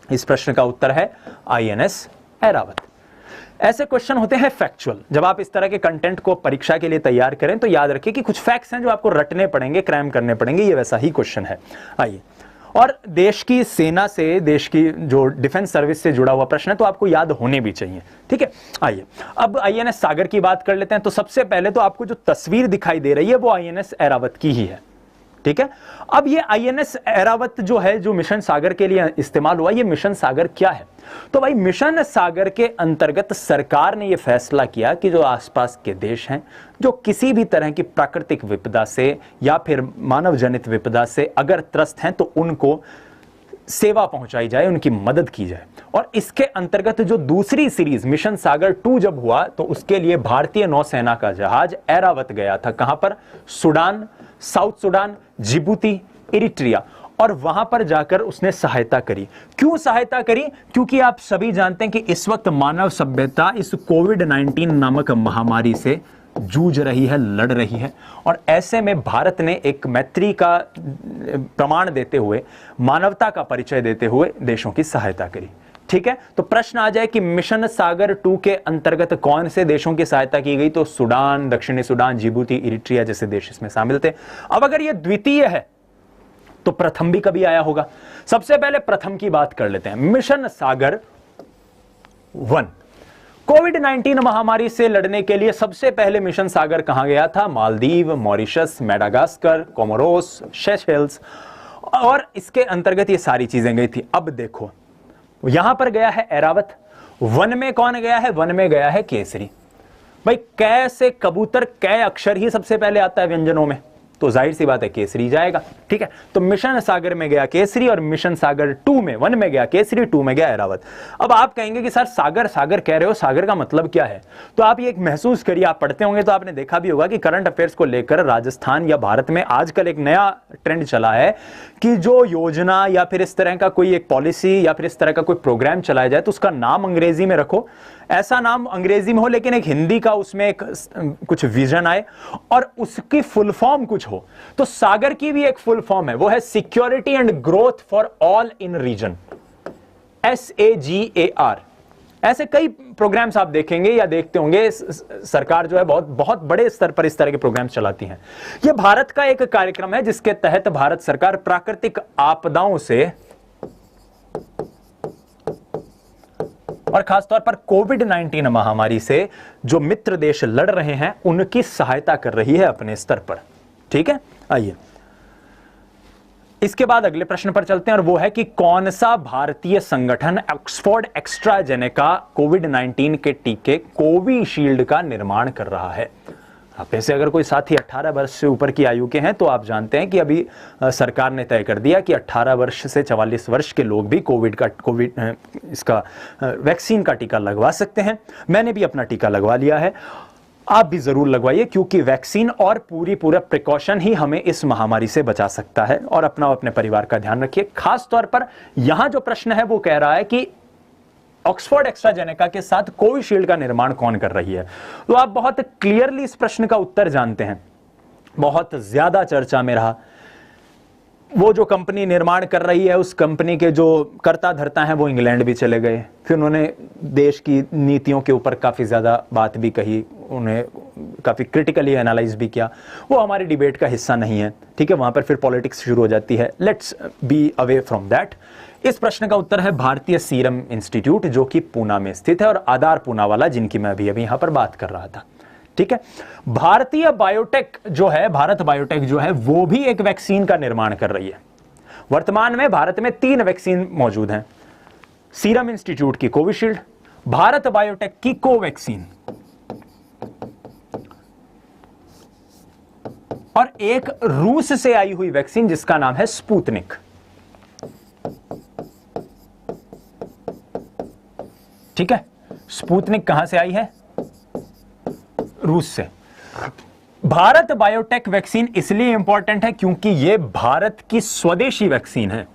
A: इस प्रश्न का उत्तर है INS ऐरावत। ऐसे क्वेश्चन होते हैं फैक्चुअल। जब आप इस तरह के कंटेंट को परीक्षा के लिए तैयार करें तो याद रखिए कि कुछ फैक्ट्स हैं जो आपको रटने पड़ेंगे, क्रैम करने पड़ेंगे। ये वैसा ही क्वेश्चन है। आइए, और देश की सेना से, देश की जो डिफेंस सर्विस से जुड़ा हुआ प्रश्न है तो आपको याद होने भी चाहिए, ठीक है। आइए अब INS सागर की बात कर लेते हैं। तो सबसे पहले तो आपको जो तस्वीर दिखाई दे रही है वो INS ऐरावत की ही है, ठीक है। अब ये INS ऐरावत जो है, जो मिशन सागर के लिए इस्तेमाल हुआ, ये मिशन सागर क्या है? तो भाई मिशन सागर के अंतर्गत सरकार ने यह फैसला किया कि जो आसपास के देश हैं जो किसी भी तरह की प्राकृतिक विपदा से या फिर मानव जनित विपदा से अगर त्रस्त हैं तो उनको सेवा पहुंचाई जाए, उनकी मदद की जाए। और इसके अंतर्गत जो दूसरी सीरीज मिशन सागर 2 जब हुआ तो उसके लिए भारतीय नौसेना का जहाज ऐरावत गया था। कहां पर? Sudan, south Sudan, Djibouti, Eritrea, और वहां पर जाकर उसने सहायता करी। क्यों सहायता करी? क्योंकि आप सभी जानते हैं कि इस वक्त मानव सभ्यता इस कोविड-19 नामक महामारी से जूझ रही है, लड़ रही है। और ऐसे में भारत ने एक मैत्री का प्रमाण देते हुए, मानवता का परिचय देते हुए देशों की सहायता करी। ठीक है, तो प्रश्न आ जाए कि मिशन सागर 2 के अंतर्गत कौन से देशों की सहायता की गई, तो सूडान, दक्षिणी सूडान, जिबूती, इरिट्रिया जैसे देश इसमें शामिल थे। अब अगर यह द्वितीय है तो प्रथम भी कभी आया होगा। सबसे पहले प्रथम की बात कर लेते हैं। मिशन सागर 1 कोविड-19 महामारी से लड़ने के लिए सबसे पहले मिशन सागर कहां गया था? Maldives, Mauritius, Madagascar, Comoros, Seychelles, और इसके अंतर्गत ये सारी चीजें गई थी। अब देखो, यहां पर गया है ऐरावत। वन में कौन गया है? वन में गया है केसरी। भाई कै से कबूतर, कै अक्षर ही सबसे पहले आता है व्यंजनों में, तो जाहिर सी बात है केसरी जाएगा। ठीक है, तो मिशन सागर में गया केसरी, और मिशन सागर 2 में, 1 में गया केसरी, 2 में गया ऐरावत। अब आप कहेंगे कि सर सागर सागर कह रहे हो, सागर का मतलब क्या है? तो आप ये महसूस करिए, आप पढ़ते होंगे तो आपने देखा भी होगा कि करंट अफेयर्स को लेकर राजस्थान या भारत में आजकल एक नया ट्रेंड चला है कि जो योजना या फिर इस तरह का कोई एक पॉलिसी या फिर इस तरह का कोई प्रोग्राम चलाया जाए तो उसका नाम अंग्रेजी में रखो, ऐसा नाम अंग्रेजी में हो लेकिन एक हिंदी का उसमें एक कुछ विजन आए और उसकी फुल फॉर्म कुछ हो। तो सागर की भी एक फुल फॉर्म है, वो है security and growth for all in region, SAGAR। ऐसे कई प्रोग्राम्स आप देखेंगे या देखते होंगे, सरकार जो है बहुत बहुत बड़े स्तर पर इस तरह के प्रोग्राम्स चलाती हैं। यह भारत का एक कार्यक्रम है जिसके तहत भारत सरकार प्राकृतिक आपदाओं से और खासतौर पर कोविड-19 महामारी से जो मित्र देश लड़ रहे हैं उनकी सहायता कर रही है अपने स्तर पर। ठीक है, आइए इसके बाद अगले प्रश्न पर चलते हैं, और वो है कि कौन सा भारतीय संगठन ऑक्सफोर्ड एस्ट्राजेनेका कोविड-19 के टीके कोविशील्ड का निर्माण कर रहा है? आप ऐसे अगर कोई साथी 18 वर्ष से ऊपर की आयु के हैं तो आप जानते हैं कि अभी सरकार ने तय कर दिया कि 18 वर्ष से 44 वर्ष के लोग भी कोविड इसका वैक्सीन का टीका लगवा सकते हैं। मैंने भी अपना टीका लगवा लिया है, आप भी जरूर लगवाइए, क्योंकि वैक्सीन और पूरा प्रिकॉशन ही हमें इस महामारी से बचा सकता है। और अपना अपने परिवार का ध्यान रखिए। खास तौर पर यहां जो प्रश्न है वो कह रहा है कि ऑक्सफोर्ड एस्ट्राजेनेका के साथ कोविशील्ड का निर्माण कौन कर रही है? तो आप बहुत क्लियरली इस प्रश्न का उत्तर जानते हैं, बहुत ज्यादा चर्चा में रहा। वो जो कंपनी निर्माण कर रही है उस कंपनी के जो कर्ता धर्ता हैं वो इंग्लैंड भी चले गए, फिर उन्होंने देश की नीतियों के ऊपर काफ़ी ज़्यादा बात भी कही, उन्हें काफ़ी क्रिटिकली एनालाइज भी किया। वो हमारी डिबेट का हिस्सा नहीं है, ठीक है, वहाँ पर फिर पॉलिटिक्स शुरू हो जाती है। Let's be away from that. इस प्रश्न का उत्तर है भारतीय सीरम इंस्टीट्यूट, जो कि पूना में स्थित है, और आधार पूनावाला जिनकी मैं अभी यहाँ पर बात कर रहा था। ठीक है, भारतीय बायोटेक जो है, भारत बायोटेक जो है वो भी एक वैक्सीन का निर्माण कर रही है। वर्तमान में भारत में 3 वैक्सीन मौजूद हैं, सीरम इंस्टीट्यूट की कोविशील्ड, भारत बायोटेक की कोवैक्सीन और एक रूस से आई हुई वैक्सीन जिसका नाम है स्पुतनिक। ठीक है, स्पुतनिक कहां से आई है? रूस से। भारत बायोटेक वैक्सीन इसलिए इंपॉर्टेंट है क्योंकि यह भारत की स्वदेशी वैक्सीन है।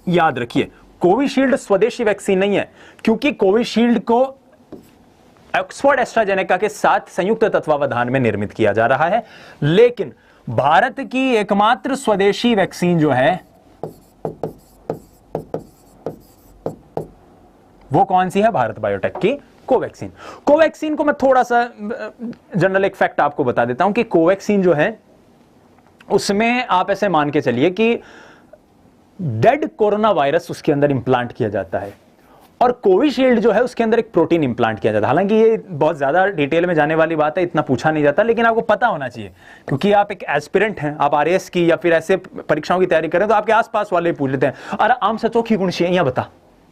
A: याद रखिए, कोविशील्ड स्वदेशी वैक्सीन नहीं है, क्योंकि कोविशील्ड को ऑक्सफोर्ड एस्ट्राजेनेका के साथ संयुक्त तत्वावधान में निर्मित किया जा रहा है, लेकिन भारत की एकमात्र स्वदेशी वैक्सीन जो है वो कौन सी है? भारत बायोटेक की कोवैक्सीन। कोवैक्सीन को मैं थोड़ा सा जनरल एक फैक्ट आपको बता देता हूं कि कोवैक्सीन जो है उसमें आप ऐसे मान के चलिए कि डेड कोरोना वायरस उसके अंदर इंप्लांट किया जाता है, और कोविशील्ड जो है उसके अंदर एक प्रोटीन इंप्लांट किया जाता है। हालांकि ये बहुत ज्यादा डिटेल में जाने वाली बात है, इतना पूछा नहीं जाता, लेकिन आपको पता होना चाहिए, क्योंकि आप एक एस्पिरेंट हैं, आप आरएएस की या फिर ऐसे परीक्षाओं की तैयारी करें तो आपके आसपास वाले पूछ लेते हैं, अरे आम सचो की गुण यहाँ बता।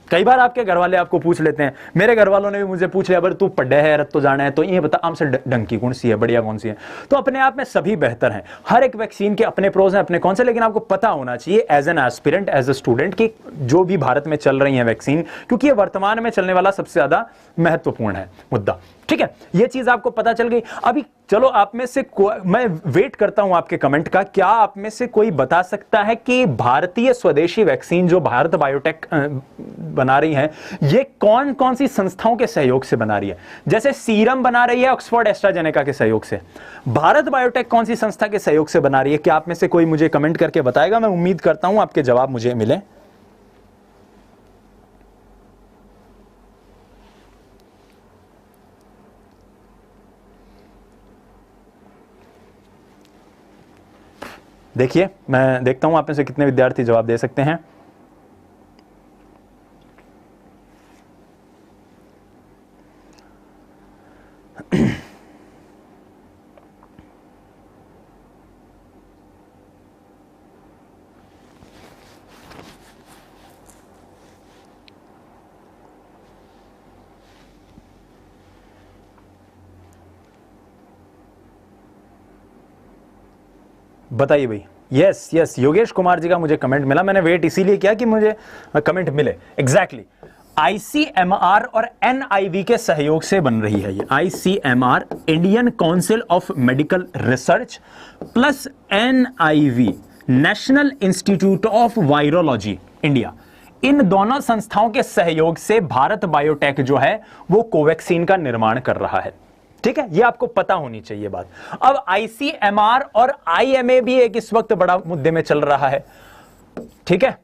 A: कई बार आपके घर वाले आपको पूछ लेते हैं, मेरे घर वालों ने भी मुझे पूछ लिया, अगर तू पढ़े है रत तो जाना है तो ये बता आम से ढंग की कौन सी है, बढ़िया कौन सी है। तो अपने आप में सभी बेहतर हैं, हर एक वैक्सीन के अपने प्रोज हैं, अपने कौन से, लेकिन आपको पता होना चाहिए as an aspirant, as a student की जो भी भारत में चल रही है वैक्सीन, क्योंकि ये वर्तमान में चलने वाला सबसे ज्यादा महत्वपूर्ण है मुद्दा। ठीक है, ये चीज आपको पता चल गई। अभी चलो आप में से मैं वेट करता हूं आपके कमेंट का। क्या आप में से कोई बता सकता है कि भारतीय स्वदेशी वैक्सीन जो भारत बायोटेक बना रही है, ये कौन कौन सी संस्थाओं के सहयोग से बना रही है? जैसे सीरम बना रही है ऑक्सफोर्ड एस्ट्राजेनेका के सहयोग से, भारत बायोटेक कौन सी संस्था के सहयोग से बना रही है? क्या आप में से कोई मुझे कमेंट करके बताएगा? मैं उम्मीद करता हूं आपके जवाब मुझे मिले। देखिए, मैं देखता हूं आप में से कितने विद्यार्थी जवाब दे सकते हैं। बताइए भाई। यस यस, योगेश कुमार जी का मुझे कमेंट मिला। मैंने वेट इसीलिए किया कि मुझे कमेंट मिले। एग्जैक्टली, आईसीएमआर और एनआईवी के सहयोग से बन रही है ये। ICMR, Indian council of medical research, plus NIV, national institute of virology India. इन दोनों संस्थाओं के सहयोग से भारत बायोटेक जो है वो कोवैक्सीन का निर्माण कर रहा है। ठीक है, ये आपको पता होनी चाहिए बात। अब आईसीएमआर और आईएमए भी एक इस वक्त बड़ा मुद्दे में चल रहा है। ठीक है,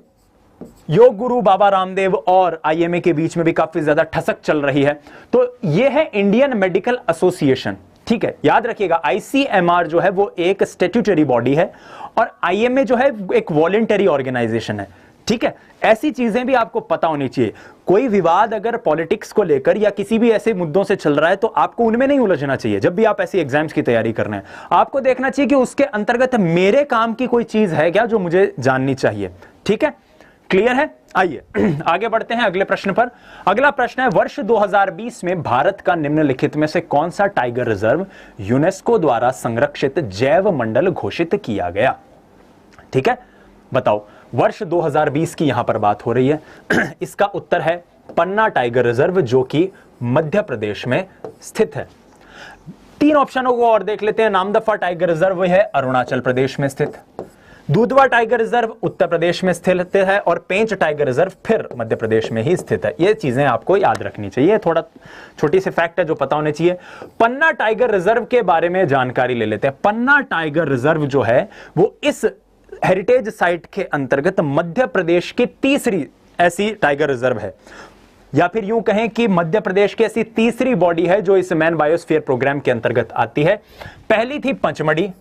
A: योग गुरु बाबा रामदेव और आईएमए के बीच में भी काफी ज्यादा ठसक चल रही है। तो ये है इंडियन मेडिकल एसोसिएशन। ठीक है, याद रखिएगा, आईसीएमआर जो है वो एक स्टैट्यूटरी बॉडी है और आईएमए जो है एक वॉलेंटरी ऑर्गेनाइजेशन है। ठीक है, ऐसी चीजें भी आपको पता होनी चाहिए। कोई विवाद अगर पॉलिटिक्स को लेकर या किसी भी ऐसे मुद्दों से चल रहा है तो आपको उनमें नहीं उलझना चाहिए। जब भी आप ऐसी एग्जाम्स की तैयारी कर रहे हैं, आपको देखना चाहिए कि उसके अंतर्गत मेरे काम की कोई चीज है क्या जो मुझे जाननी चाहिए। ठीक है, क्लियर है? आइए आगे बढ़ते हैं अगले प्रश्न पर। अगला प्रश्न है, वर्ष 2020 में भारत का निम्नलिखित में से कौन सा टाइगर रिजर्व यूनेस्को द्वारा संरक्षित जैव मंडल घोषित किया गया? ठीक है, बताओ। वर्ष 2020 की यहां पर बात हो रही है। इसका उत्तर है पन्ना टाइगर रिजर्व, जो कि मध्य प्रदेश में स्थित है। 3 ऑप्शनों को और देख लेते हैं। नामदफा टाइगर रिजर्व है अरुणाचल प्रदेश में स्थित, दूधवा टाइगर रिजर्व उत्तर प्रदेश में स्थित है, और पेंच टाइगर रिजर्व फिर मध्य प्रदेश में ही स्थित है। ये चीजें आपको याद रखनी चाहिए, थोड़ा छोटी सी फैक्ट है जो पता होने चाहिए। पन्ना टाइगर रिजर्व के बारे में जानकारी ले लेते हैं। पन्ना टाइगर रिजर्व जो है वो इस हेरिटेज साइट के अंतर्गत मध्य प्रदेश की तीसरी ऐसी टाइगर रिजर्व है, या फिर यूं कहें कि मध्य प्रदेश की ऐसी तीसरी बॉडी है जो इस मैन बायोस्फीयर प्रोग्राम के अंतर्गत आती है। पहली थी पंचमढ़ी,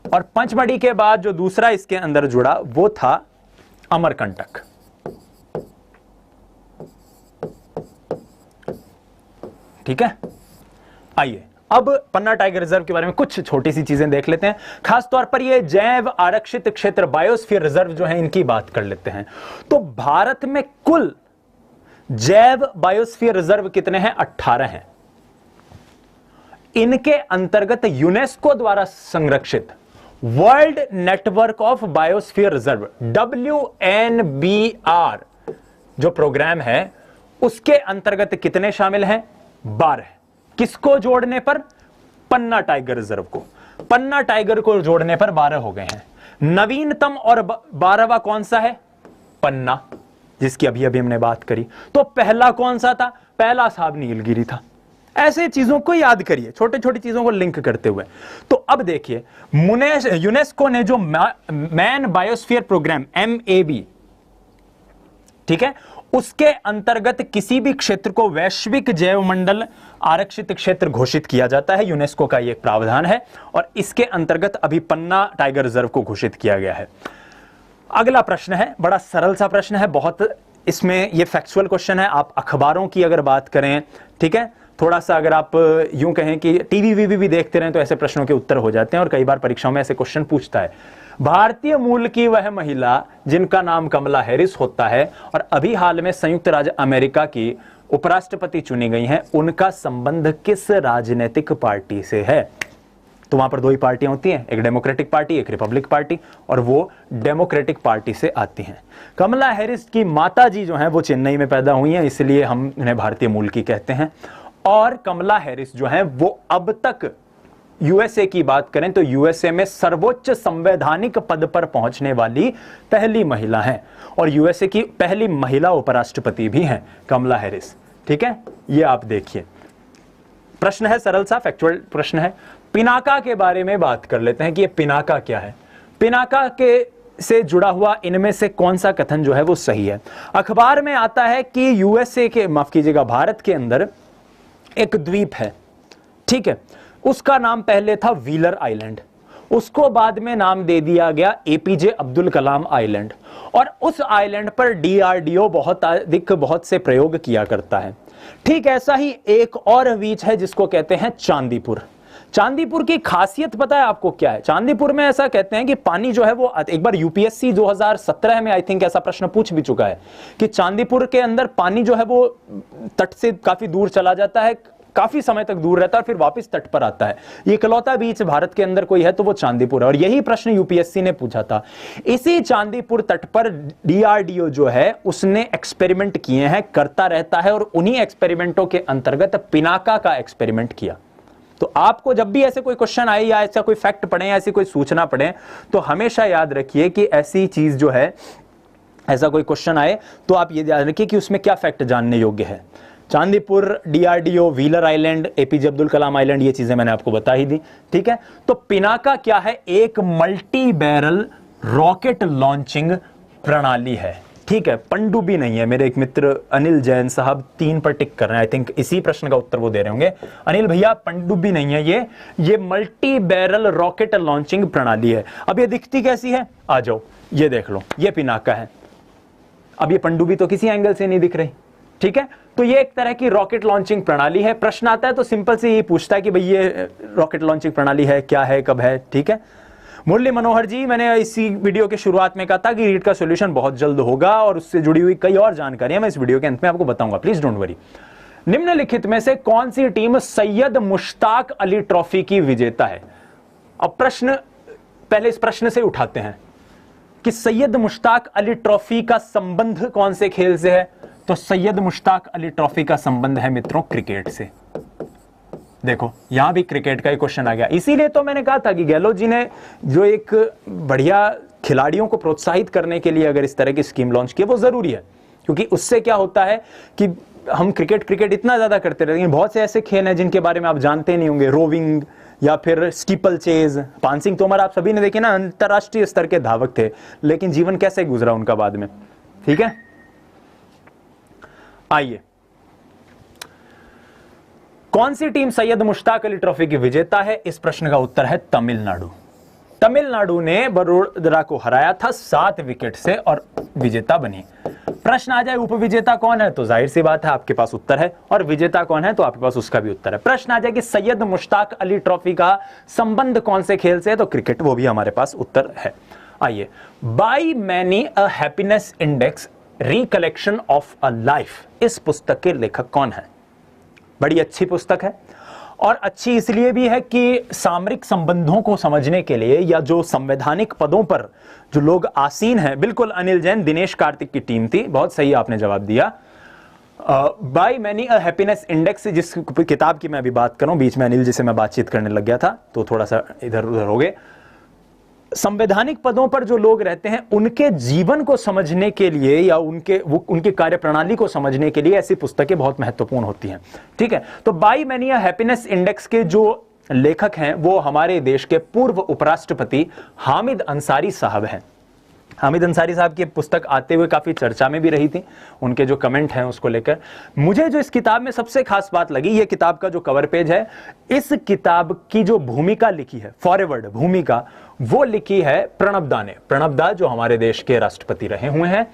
A: और पंचमढ़ी के बाद जो दूसरा इसके अंदर जुड़ा वो था अमरकंटक। ठीक है, आइए अब पन्ना टाइगर रिजर्व के बारे में कुछ छोटी सी चीजें देख लेते हैं। खासतौर पर ये जैव आरक्षित क्षेत्र बायोस्फीयर रिजर्व जो है इनकी बात कर लेते हैं। तो भारत में कुल जैव बायोस्फीयर रिजर्व कितने हैं? 18 हैं। इनके अंतर्गत यूनेस्को द्वारा संरक्षित world network of biosphere reserve WNBR जो प्रोग्राम है उसके अंतर्गत कितने शामिल हैं? 12। किसको जोड़ने पर? पन्ना टाइगर रिजर्व को। पन्ना टाइगर को जोड़ने पर 12 हो गए हैं। नवीनतम और 12वां कौन सा है? पन्ना, जिसकी अभी अभी हमने बात करी। तो पहला कौन सा था? पहला साहब नीलगिरी था। ऐसे चीजों को याद करिए, छोटी छोटी चीजों को लिंक करते हुए। तो अब देखिए, यूनेस्को ने जो मैन बायोस्फीयर प्रोग्राम MAB, ठीक है, उसके अंतर्गत किसी भी क्षेत्र को वैश्विक जैव मंडल आरक्षित क्षेत्र घोषित किया जाता है। यूनेस्को का यह प्रावधान है और इसके अंतर्गत अभी पन्ना टाइगर रिजर्व को घोषित किया गया है। अगला प्रश्न है, बड़ा सरल सा प्रश्न है, बहुत इसमें यह फैक्चुअल क्वेश्चन है। आप अखबारों की अगर बात करें, ठीक है, थोड़ा सा अगर आप यूं कहें कि टीवी भी देखते रहें तो ऐसे प्रश्नों के उत्तर हो जाते हैं, और कई बार परीक्षाओं में ऐसे क्वेश्चन पूछता है। भारतीय मूल की वह महिला जिनका नाम कमला हैरिस होता है और अभी हाल में संयुक्त राज्य अमेरिका की उपराष्ट्रपति चुनी गई हैं, उनका संबंध किस राजनीतिक पार्टी से है? तो वहां पर 2 ही पार्टियां होती हैं, एक डेमोक्रेटिक पार्टी, एक रिपब्लिक पार्टी, और वो डेमोक्रेटिक पार्टी से आती हैं। कमला हैरिस की माता जी जो हैं वो चेन्नई में पैदा हुई हैं, इसलिए हम उन्हें भारतीय मूल की कहते हैं। और कमला हैरिस जो है वो अब तक यूएसए की बात करें तो यूएसए में सर्वोच्च संवैधानिक पद पर पहुंचने वाली पहली महिला हैं और यूएसए की पहली महिला उपराष्ट्रपति भी हैं कमला हैरिस। ठीक है, ये आप देखिए। प्रश्न है सरल सा फैक्चुअल प्रश्न है। पिनाका के बारे में बात कर लेते हैं कि ये पिनाका क्या है। पिनाका के से जुड़ा हुआ इनमें से कौन सा कथन जो है वो सही है। अखबार में आता है कि यूएसए के, माफ कीजिएगा, भारत के अंदर एक द्वीप है, ठीक है, उसका नाम पहले था व्हीलर आइलैंड, उसको बाद में नाम दे दिया गया एपीजे अब्दुल कलाम आइलैंड, और उस आइलैंड पर डीआरडीओ बहुत से प्रयोग किया करता है। ठीक ऐसा ही एक और बीच है जिसको कहते हैं चांदीपुर। चांदीपुर की खासियत पता है आपको क्या है? चांदीपुर में ऐसा कहते हैं कि पानी जो है वो, एक बार यूपीएससी 2017 में आई थिंक ऐसा प्रश्न पूछ भी चुका है कि चांदीपुर के अंदर पानी जो है वो तट से काफी दूर चला जाता है, काफी समय तक दूर रहता है और फिर वापस तट पर आता है। ये इकलौता बीच भारत के अंदर कोई है तो वो चांदीपुर है, और यही प्रश्न यूपीएससी ने पूछा था। इसी चांदीपुर तट पर डीआरडीओ जो है उसने एक्सपेरिमेंट किए हैं, करता रहता है, और उन्हीं एक्सपेरिमेंटों के अंतर्गत पिनाका का एक्सपेरिमेंट किया। तो आपको जब भी ऐसे कोई क्वेश्चन आए या ऐसा कोई फैक्ट पढ़े या ऐसी कोई सूचना पढ़े तो हमेशा याद रखिए कि ऐसी चीज जो है, ऐसा कोई क्वेश्चन आए तो आप ये याद रखिए कि उसमें क्या फैक्ट जानने योग्य है। Chandipur, DRDO, Wheeler island, APJ Abdul Kalam island, ये चीजें मैंने आपको बता ही दी। ठीक है, तो पिनाका क्या है? एक मल्टी बैरल रॉकेट लॉन्चिंग प्रणाली है। ठीक है, पनडुब्बी नहीं है। मेरे एक मित्र अनिल जैन साहब 3 पर टिक कर रहे हैं, आई थिंक इसी प्रश्न का उत्तर वो दे रहे होंगे। अनिल भैया, पनडुब्बी नहीं है ये मल्टी बैरल रॉकेट लॉन्चिंग प्रणाली है। अब ये दिखती कैसी है? आ जाओ, ये देख लो, ये पिनाका है। अब ये पनडुब्बी तो किसी एंगल से नहीं दिख रही। ठीक है, तो ये एक तरह की रॉकेट लॉन्चिंग प्रणाली है। प्रश्न आता है तो सिंपल से ये पूछता है कि भाई ये रॉकेट लॉन्चिंग प्रणाली है, क्या है, कब है। ठीक है, मुरली मनोहर जी, मैंने इसी वीडियो के शुरुआत में कहा था कि रीट का सॉल्यूशन बहुत जल्द होगा और उससे जुड़ी हुई कई और जानकारियां मैं इस वीडियो के अंत में आपको बताऊंगा, प्लीज डोंट वरी। निम्नलिखित में से कौन सी टीम सैयद मुश्ताक अली ट्रॉफी की विजेता है? अब प्रश्न पहले इस प्रश्न से उठाते हैं कि सैयद मुश्ताक अली ट्रॉफी का संबंध कौन से खेल से है? तो सैयद मुश्ताक अली ट्रॉफी का संबंध है मित्रों क्रिकेट से। देखो, यहां भी क्रिकेट का ही क्वेश्चन आ गया। इसीलिए तो मैंने कहा था कि गहलोत जी ने जो एक बढ़िया खिलाड़ियों को प्रोत्साहित करने के लिए अगर इस तरह की स्कीम लॉन्च की, वो जरूरी है, क्योंकि उससे क्या होता है कि हम क्रिकेट इतना ज्यादा करते रहते हैं। बहुत से ऐसे खेल हैं जिनके बारे में आप जानते नहीं होंगे, रोविंग या फिर स्टीपल चेज। पान सिंह तोमर आप सभी ने देखे ना, अंतरराष्ट्रीय स्तर के धावक थे, लेकिन जीवन कैसे गुजरा उनका बाद में। ठीक है, आइए, कौन सी टीम सैयद मुश्ताक अली ट्रॉफी की विजेता है? इस प्रश्न का उत्तर है तमिलनाडु। तमिलनाडु ने बड़ोदरा को हराया था 7 विकेट से और विजेता बनी। प्रश्न आ जाए उपविजेता कौन है, तो जाहिर सी बात है आपके पास उत्तर है, और विजेता कौन है तो आपके पास उसका भी उत्तर है। प्रश्न आ जाए कि सैयद मुश्ताक अली ट्रॉफी का संबंध कौन से खेल से है, तो क्रिकेट, वो भी हमारे पास उत्तर है। आइए, by many a happiness index recollection of a life, इस पुस्तक के लेखक कौन है? बड़ी अच्छी पुस्तक है, और अच्छी इसलिए भी है कि सामरिक संबंधों को समझने के लिए, या जो संवैधानिक पदों पर जो लोग आसीन हैं, बिल्कुल अनिल जैन, दिनेश कार्तिक की टीम थी, बहुत सही आपने जवाब दिया। By many a happiness index, जिस किताब की मैं अभी बात कर रहा हूं, बीच में अनिल जी से मैं बातचीत करने लग गया था तो थोड़ा सा इधर उधर हो गए। संवैधानिक पदों पर जो लोग रहते हैं उनके जीवन को समझने के लिए या उनके कार्यप्रणाली को समझने के लिए ऐसी पुस्तकें बहुत महत्वपूर्ण होती हैं। ठीक है, तो by many a happiness index के जो लेखक हैं वो हमारे देश के पूर्व उपराष्ट्रपति हामिद अंसारी साहब हैं। हामिद अंसारी साहब की पुस्तक आते हुए काफी चर्चा में भी रही थी, उनके जो कमेंट हैं उसको लेकर। मुझे जो इस किताब में सबसे खास बात लगी, ये किताब का जो कवर पेज है, इस किताब की जो भूमिका लिखी है, फॉरवर्ड भूमिका, वो लिखी है प्रणब दा ने। प्रणब दा जो हमारे देश के राष्ट्रपति रहे हुए हैं,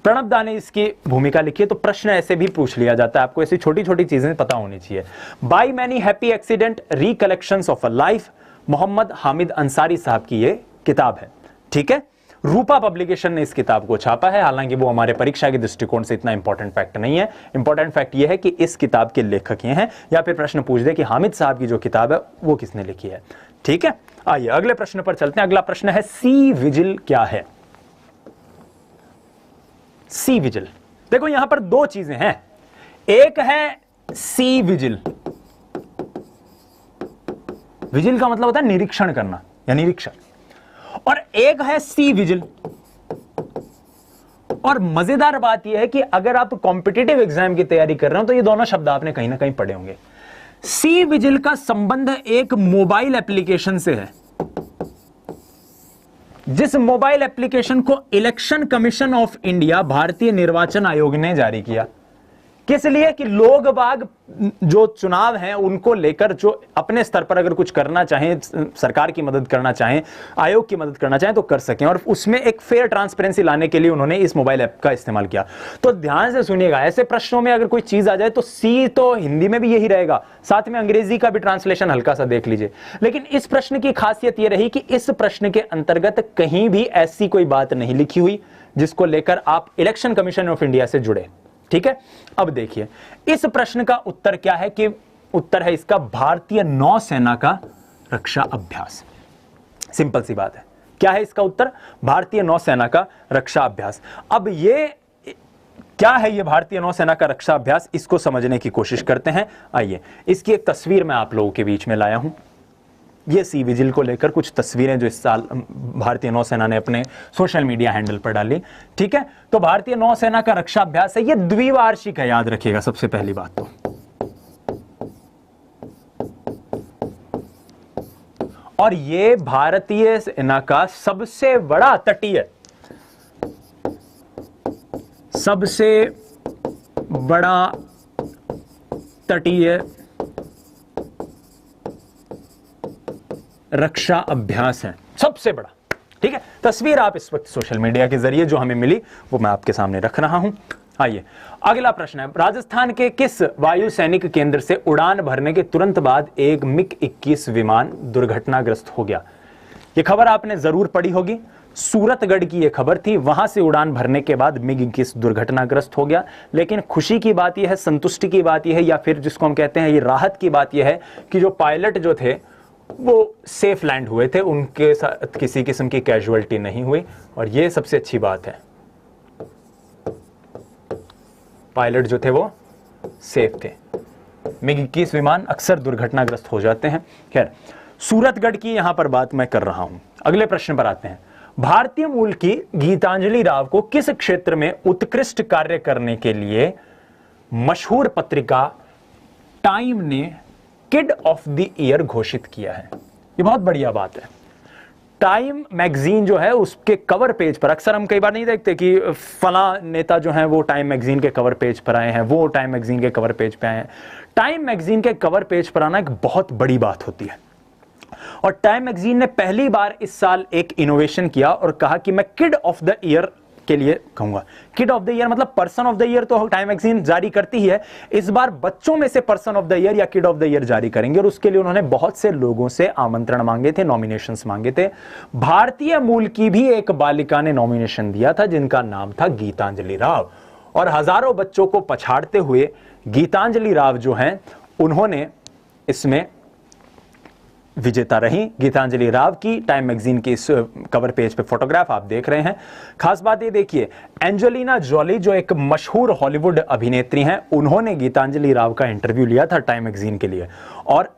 A: प्रणब दा ने इसकी भूमिका लिखी है। तो प्रश्न ऐसे भी पूछ लिया जाता है, आपको ऐसी छोटी छोटी चीजें पता होनी चाहिए। By many happy accident recollections of a life, Mohammad Hamid Ansari साहब की ये किताब है। ठीक है, रूपा पब्लिकेशन ने इस किताब को छापा है, हालांकि वो हमारे परीक्षा के दृष्टिकोण से इतना इंपॉर्टेंट फैक्ट नहीं है। इंपॉर्टेंट फैक्ट ये है कि इस किताब के लेखक ये हैं, या फिर प्रश्न पूछ दे कि हामिद साहब की जो किताब है वो किसने लिखी है। ठीक है, आइए अगले प्रश्न पर चलते हैं। अगला प्रश्न है सी विजिल क्या है? सी विजिल, देखो यहां पर 2 चीजें हैं। एक है सी विजिल, विजिल का मतलब होता है निरीक्षण करना या निरीक्षण, और एक है सी विजिल। और मजेदार बात यह है कि अगर आप कॉम्पिटिटिव एग्जाम की तैयारी कर रहे हो तो ये दोनों शब्द आपने कहीं ना कहीं पढ़े होंगे। सी विजिल का संबंध एक मोबाइल एप्लीकेशन से है, जिस मोबाइल एप्लीकेशन को इलेक्शन कमीशन ऑफ इंडिया, भारतीय निर्वाचन आयोग ने जारी किया। किस लिए? कि लोग बाग जो चुनाव हैं उनको लेकर जो अपने स्तर पर अगर कुछ करना चाहें, सरकार की मदद करना चाहें, आयोग की मदद करना चाहें तो कर सकें, और उसमें एक फेयर ट्रांसपेरेंसी लाने के लिए उन्होंने इस मोबाइल ऐप का इस्तेमाल किया। तो ध्यान से सुनिएगा, ऐसे प्रश्नों में अगर कोई चीज आ जाए तो सी तो हिंदी में भी यही रहेगा, साथ में अंग्रेजी का भी ट्रांसलेशन हल्का सा देख लीजिए। लेकिन इस प्रश्न की खासियत यह रही कि इस प्रश्न के अंतर्गत कहीं भी ऐसी कोई बात नहीं लिखी हुई जिसको लेकर आप इलेक्शन कमीशन ऑफ इंडिया से जुड़े। ठीक है, अब देखिए इस प्रश्न का उत्तर क्या है, कि उत्तर है इसका भारतीय नौसेना का रक्षा अभ्यास। सिंपल सी बात है, क्या है इसका उत्तर? भारतीय नौसेना का रक्षा अभ्यास। अब ये क्या है, ये भारतीय नौसेना का रक्षा अभ्यास, इसको समझने की कोशिश करते हैं। आइए, इसकी एक तस्वीर मैं आप लोगों के बीच में लाया हूं। ये सी विजिल को लेकर कुछ तस्वीरें जो इस साल भारतीय नौसेना ने अपने सोशल मीडिया हैंडल पर डाली। ठीक है, तो भारतीय नौसेना का रक्षा अभ्यास है, ये द्विवार्षिक है, याद रखिएगा सबसे पहली बात तो। और ये भारतीय सेना का सबसे बड़ा तटीय रक्षा अभ्यास है, सबसे बड़ा। ठीक है, तस्वीर आप इस वक्त सोशल मीडिया के जरिए जो हमें मिली वो मैं आपके सामने रख रहा हूं। आइए, अगला प्रश्न है, राजस्थान के किस वायु सैनिक केंद्र से उड़ान भरने के तुरंत बाद एक मिग-21 विमान दुर्घटनाग्रस्त हो गया? यह खबर आपने जरूर पढ़ी होगी, सूरतगढ़ की यह खबर थी। वहां से उड़ान भरने के बाद मिग-21 दुर्घटनाग्रस्त हो गया। लेकिन खुशी की बात यह है, संतुष्टि की बात यह है, या फिर जिसको हम कहते हैं ये राहत की बात यह है कि जो पायलट जो थे वो सेफ लैंड हुए थे, उनके साथ किसी किस्म की कैजुअल्टी नहीं हुई, और ये सबसे अच्छी बात है। पायलट जो थे वो सेफ थे। मिग-21 विमान अक्सर दुर्घटनाग्रस्त हो जाते हैं। खैर, सूरतगढ़ की यहां पर बात मैं कर रहा हूं। अगले प्रश्न पर आते हैं। भारतीय मूल की गीतांजलि राव को किस क्षेत्र में उत्कृष्ट कार्य करने के लिए मशहूर पत्रिका टाइम ने किड ऑफ द ईयर घोषित किया है? ये बहुत बढ़िया बात है। टाइम मैगजीन जो है उसके कवर पेज पर, अक्सर हम कई बार नहीं देखते कि फला नेता जो है वो टाइम मैगजीन के कवर पेज पर आए हैं, वो टाइम मैगजीन के कवर पेज पर आए हैं। टाइम मैगजीन के कवर पेज पर आना एक बहुत बड़ी बात होती है, और टाइम मैगजीन ने पहली बार इस साल एक इनोवेशन किया और कहा कि मैं किड ऑफ द ईयर के लिए कहूंगा। किड ऑफ द ईयर मतलब पर्सन ऑफ द ईयर तो टाइम मैगजीन जारी करती ही है, इस बार बच्चों में से पर्सन ऑफ द ईयर या किड ऑफ द ईयर जारी करेंगे, और उसके लिए उन्होंने बहुत से लोगों से आमंत्रण मांगे थे, नॉमिनेशंस मांगे थे। भारतीय मूल की भी एक बालिका ने नॉमिनेशन दिया था जिनका नाम था गीतांजलि राव, और हजारों बच्चों को पछाड़ते हुए गीतांजलि राव जो हैं उन्होंने इसमें विजेता रही। गीतांजलि राव की टाइम मैगजीन के इस कवर पेज पे फोटोग्राफ आप देख रहे हैं। खास बात ये देखिए, एंजेलिना जॉली जो एक मशहूर हॉलीवुड अभिनेत्री हैं, उन्होंने गीतांजलि राव का इंटरव्यू लिया था टाइम मैगजीन के लिए, और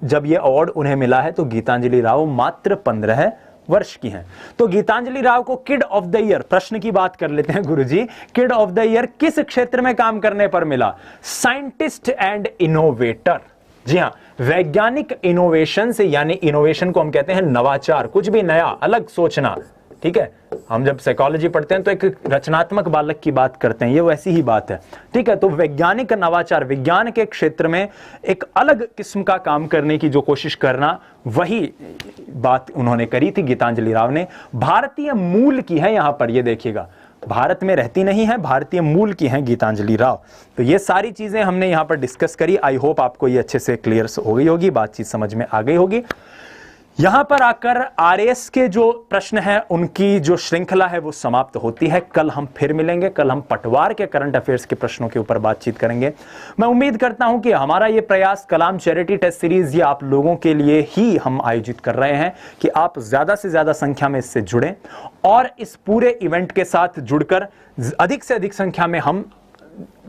A: जब ये अवार्ड उन्हें मिला है तो गीतांजलि राव मात्र 15 वर्ष की हैं। तो गीतांजलि राव को किड ऑफ द ईयर, प्रश्न की बात कर लेते हैं गुरुजी, किड ऑफ द ईयर किस क्षेत्र में काम करने पर मिला? Scientist and innovator. जी हां, वैज्ञानिक इनोवेशन से, यानी इनोवेशन को हम कहते हैं नवाचार, कुछ भी नया अलग सोचना। ठीक है, हम जब साइकोलॉजी पढ़ते हैं तो एक रचनात्मक बालक की बात करते हैं, ये वैसी ही बात है। ठीक है, तो वैज्ञानिक नवाचार, विज्ञान के क्षेत्र में एक अलग किस्म का काम करने की जो कोशिश करना, वही बात उन्होंने करी थी गीतांजलि राव ने। भारतीय मूल की है, यहां पर ये देखिएगा, भारत में रहती नहीं है, भारतीय मूल की हैं गीतांजलि राव। तो ये सारी चीजें हमने यहां पर डिस्कस करी। आई होप आपको ये अच्छे से क्लियर हो गई होगी, बातचीत समझ में आ गई होगी। यहां पर आकर आरएस के जो प्रश्न हैं उनकी जो श्रृंखला है वो समाप्त होती है। कल हम फिर मिलेंगे, कल हम पटवार के करंट अफेयर्स के प्रश्नों के ऊपर बातचीत करेंगे। मैं उम्मीद करता हूं कि हमारा ये प्रयास कलाम चैरिटी टेस्ट सीरीज ये आप लोगों के लिए ही हम आयोजित कर रहे हैं कि आप ज्यादा से ज्यादा संख्या में इससे जुड़ें, और इस पूरे इवेंट के साथ जुड़कर अधिक से अधिक संख्या में हम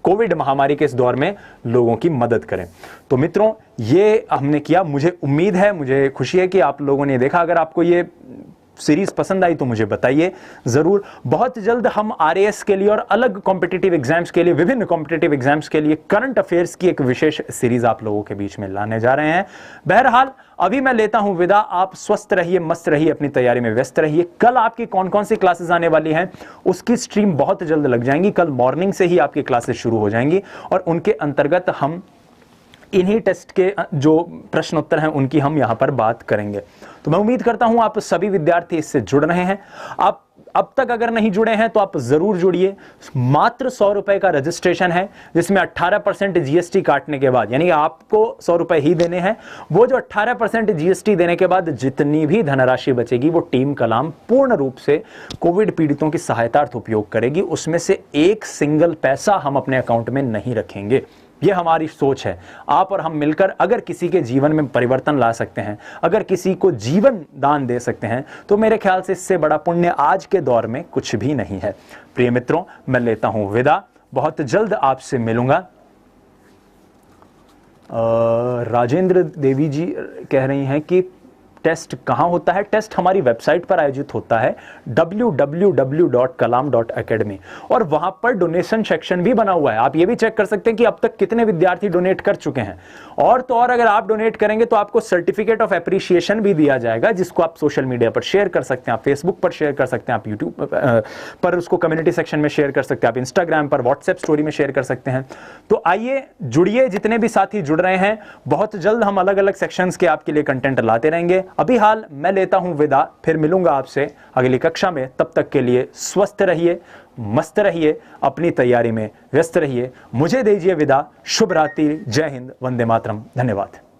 A: कोविड महामारी के इस दौर में लोगों की मदद करें। तो मित्रों, ये हमने किया। मुझे उम्मीद है, मुझे खुशी है कि आप लोगों ने देखा। अगर आपको ये सीरीज पसंद आई तो मुझे बताइए जरूर। बहुत जल्द हम आरएएस के लिए और अलग कॉम्पिटिटिव एग्जाम्स के लिए, विभिन्न कॉम्पिटिटिव एग्जाम्स के लिए करंट अफेयर्स की एक विशेष सीरीज आप लोगों के बीच में लाने जा रहे हैं। बहरहाल अभी मैं लेता हूं विदा। आप स्वस्थ रहिए, मस्त रहिए, अपनी तैयारी में व्यस्त रहिए। कल आपकी कौन कौन सी क्लासेस आने वाली हैं उसकी स्ट्रीम बहुत जल्द लग जाएंगी। कल मॉर्निंग से ही आपकी क्लासेस शुरू हो जाएंगी और उनके अंतर्गत हम इन्हीं टेस्ट के जो प्रश्न उत्तर हैं उनकी हम यहां पर बात करेंगे। तो मैं उम्मीद करता हूं आप सभी विद्यार्थी इससे जुड़ रहे हैं। आप अब तक अगर नहीं जुड़े हैं तो आप जरूर जुड़िए। मात्र 100 रुपए का रजिस्ट्रेशन है, जिसमें 18% जीएसटी काटने के बाद, यानी आपको 100 रुपए ही देने हैं। वो जो 18% जीएसटी देने के बाद जितनी भी धनराशि बचेगी वो टीम कलाम पूर्ण रूप से कोविड पीड़ितों की सहायतार्थ उपयोग करेगी। उसमें से एक सिंगल पैसा हम अपने अकाउंट में नहीं रखेंगे। ये हमारी सोच है। आप और हम मिलकर अगर किसी के जीवन में परिवर्तन ला सकते हैं, अगर किसी को जीवन दान दे सकते हैं, तो मेरे ख्याल से इससे बड़ा पुण्य आज के दौर में कुछ भी नहीं है। प्रिय मित्रों, मैं लेता हूं विदा। बहुत जल्द आपसे मिलूंगा। राजेंद्र देवी जी कह रही हैं कि टेस्ट कहां होता है। टेस्ट हमारी वेबसाइट पर आयोजित होता है www.kalam.academy, और वहां पर डोनेशन सेक्शन भी बना हुआ है। आप ये भी चेक कर सकते हैं कि अब तक कितने विद्यार्थी डोनेट कर चुके हैं। और तो और अगर आप डोनेट करेंगे तो आपको सर्टिफिकेट ऑफ एप्रिसिएशन भी दिया जाएगा, जिसको आप सोशल मीडिया पर शेयर कर सकते हैं, आप फेसबुक पर शेयर कर सकते हैं, आप यूट्यूब पर उसको कम्युनिटी सेक्शन में शेयर कर सकते हैं, आप इंस्टाग्राम पर, व्हाट्सएप स्टोरी में शेयर कर सकते हैं। तो आइए जुड़िए, जितने भी साथी जुड़ रहे हैं। बहुत जल्द हम अलग अलग सेक्शंस के आपके लिए कंटेंट लाते रहेंगे। अभी हाल मैं लेता हूं विदा, फिर मिलूंगा आपसे अगली कक्षा में। तब तक के लिए स्वस्थ रहिए, मस्त रहिए, अपनी तैयारी में व्यस्त रहिए। मुझे दीजिए विदा। शुभ रात्रि, जय हिंद, वंदे मातरम। धन्यवाद।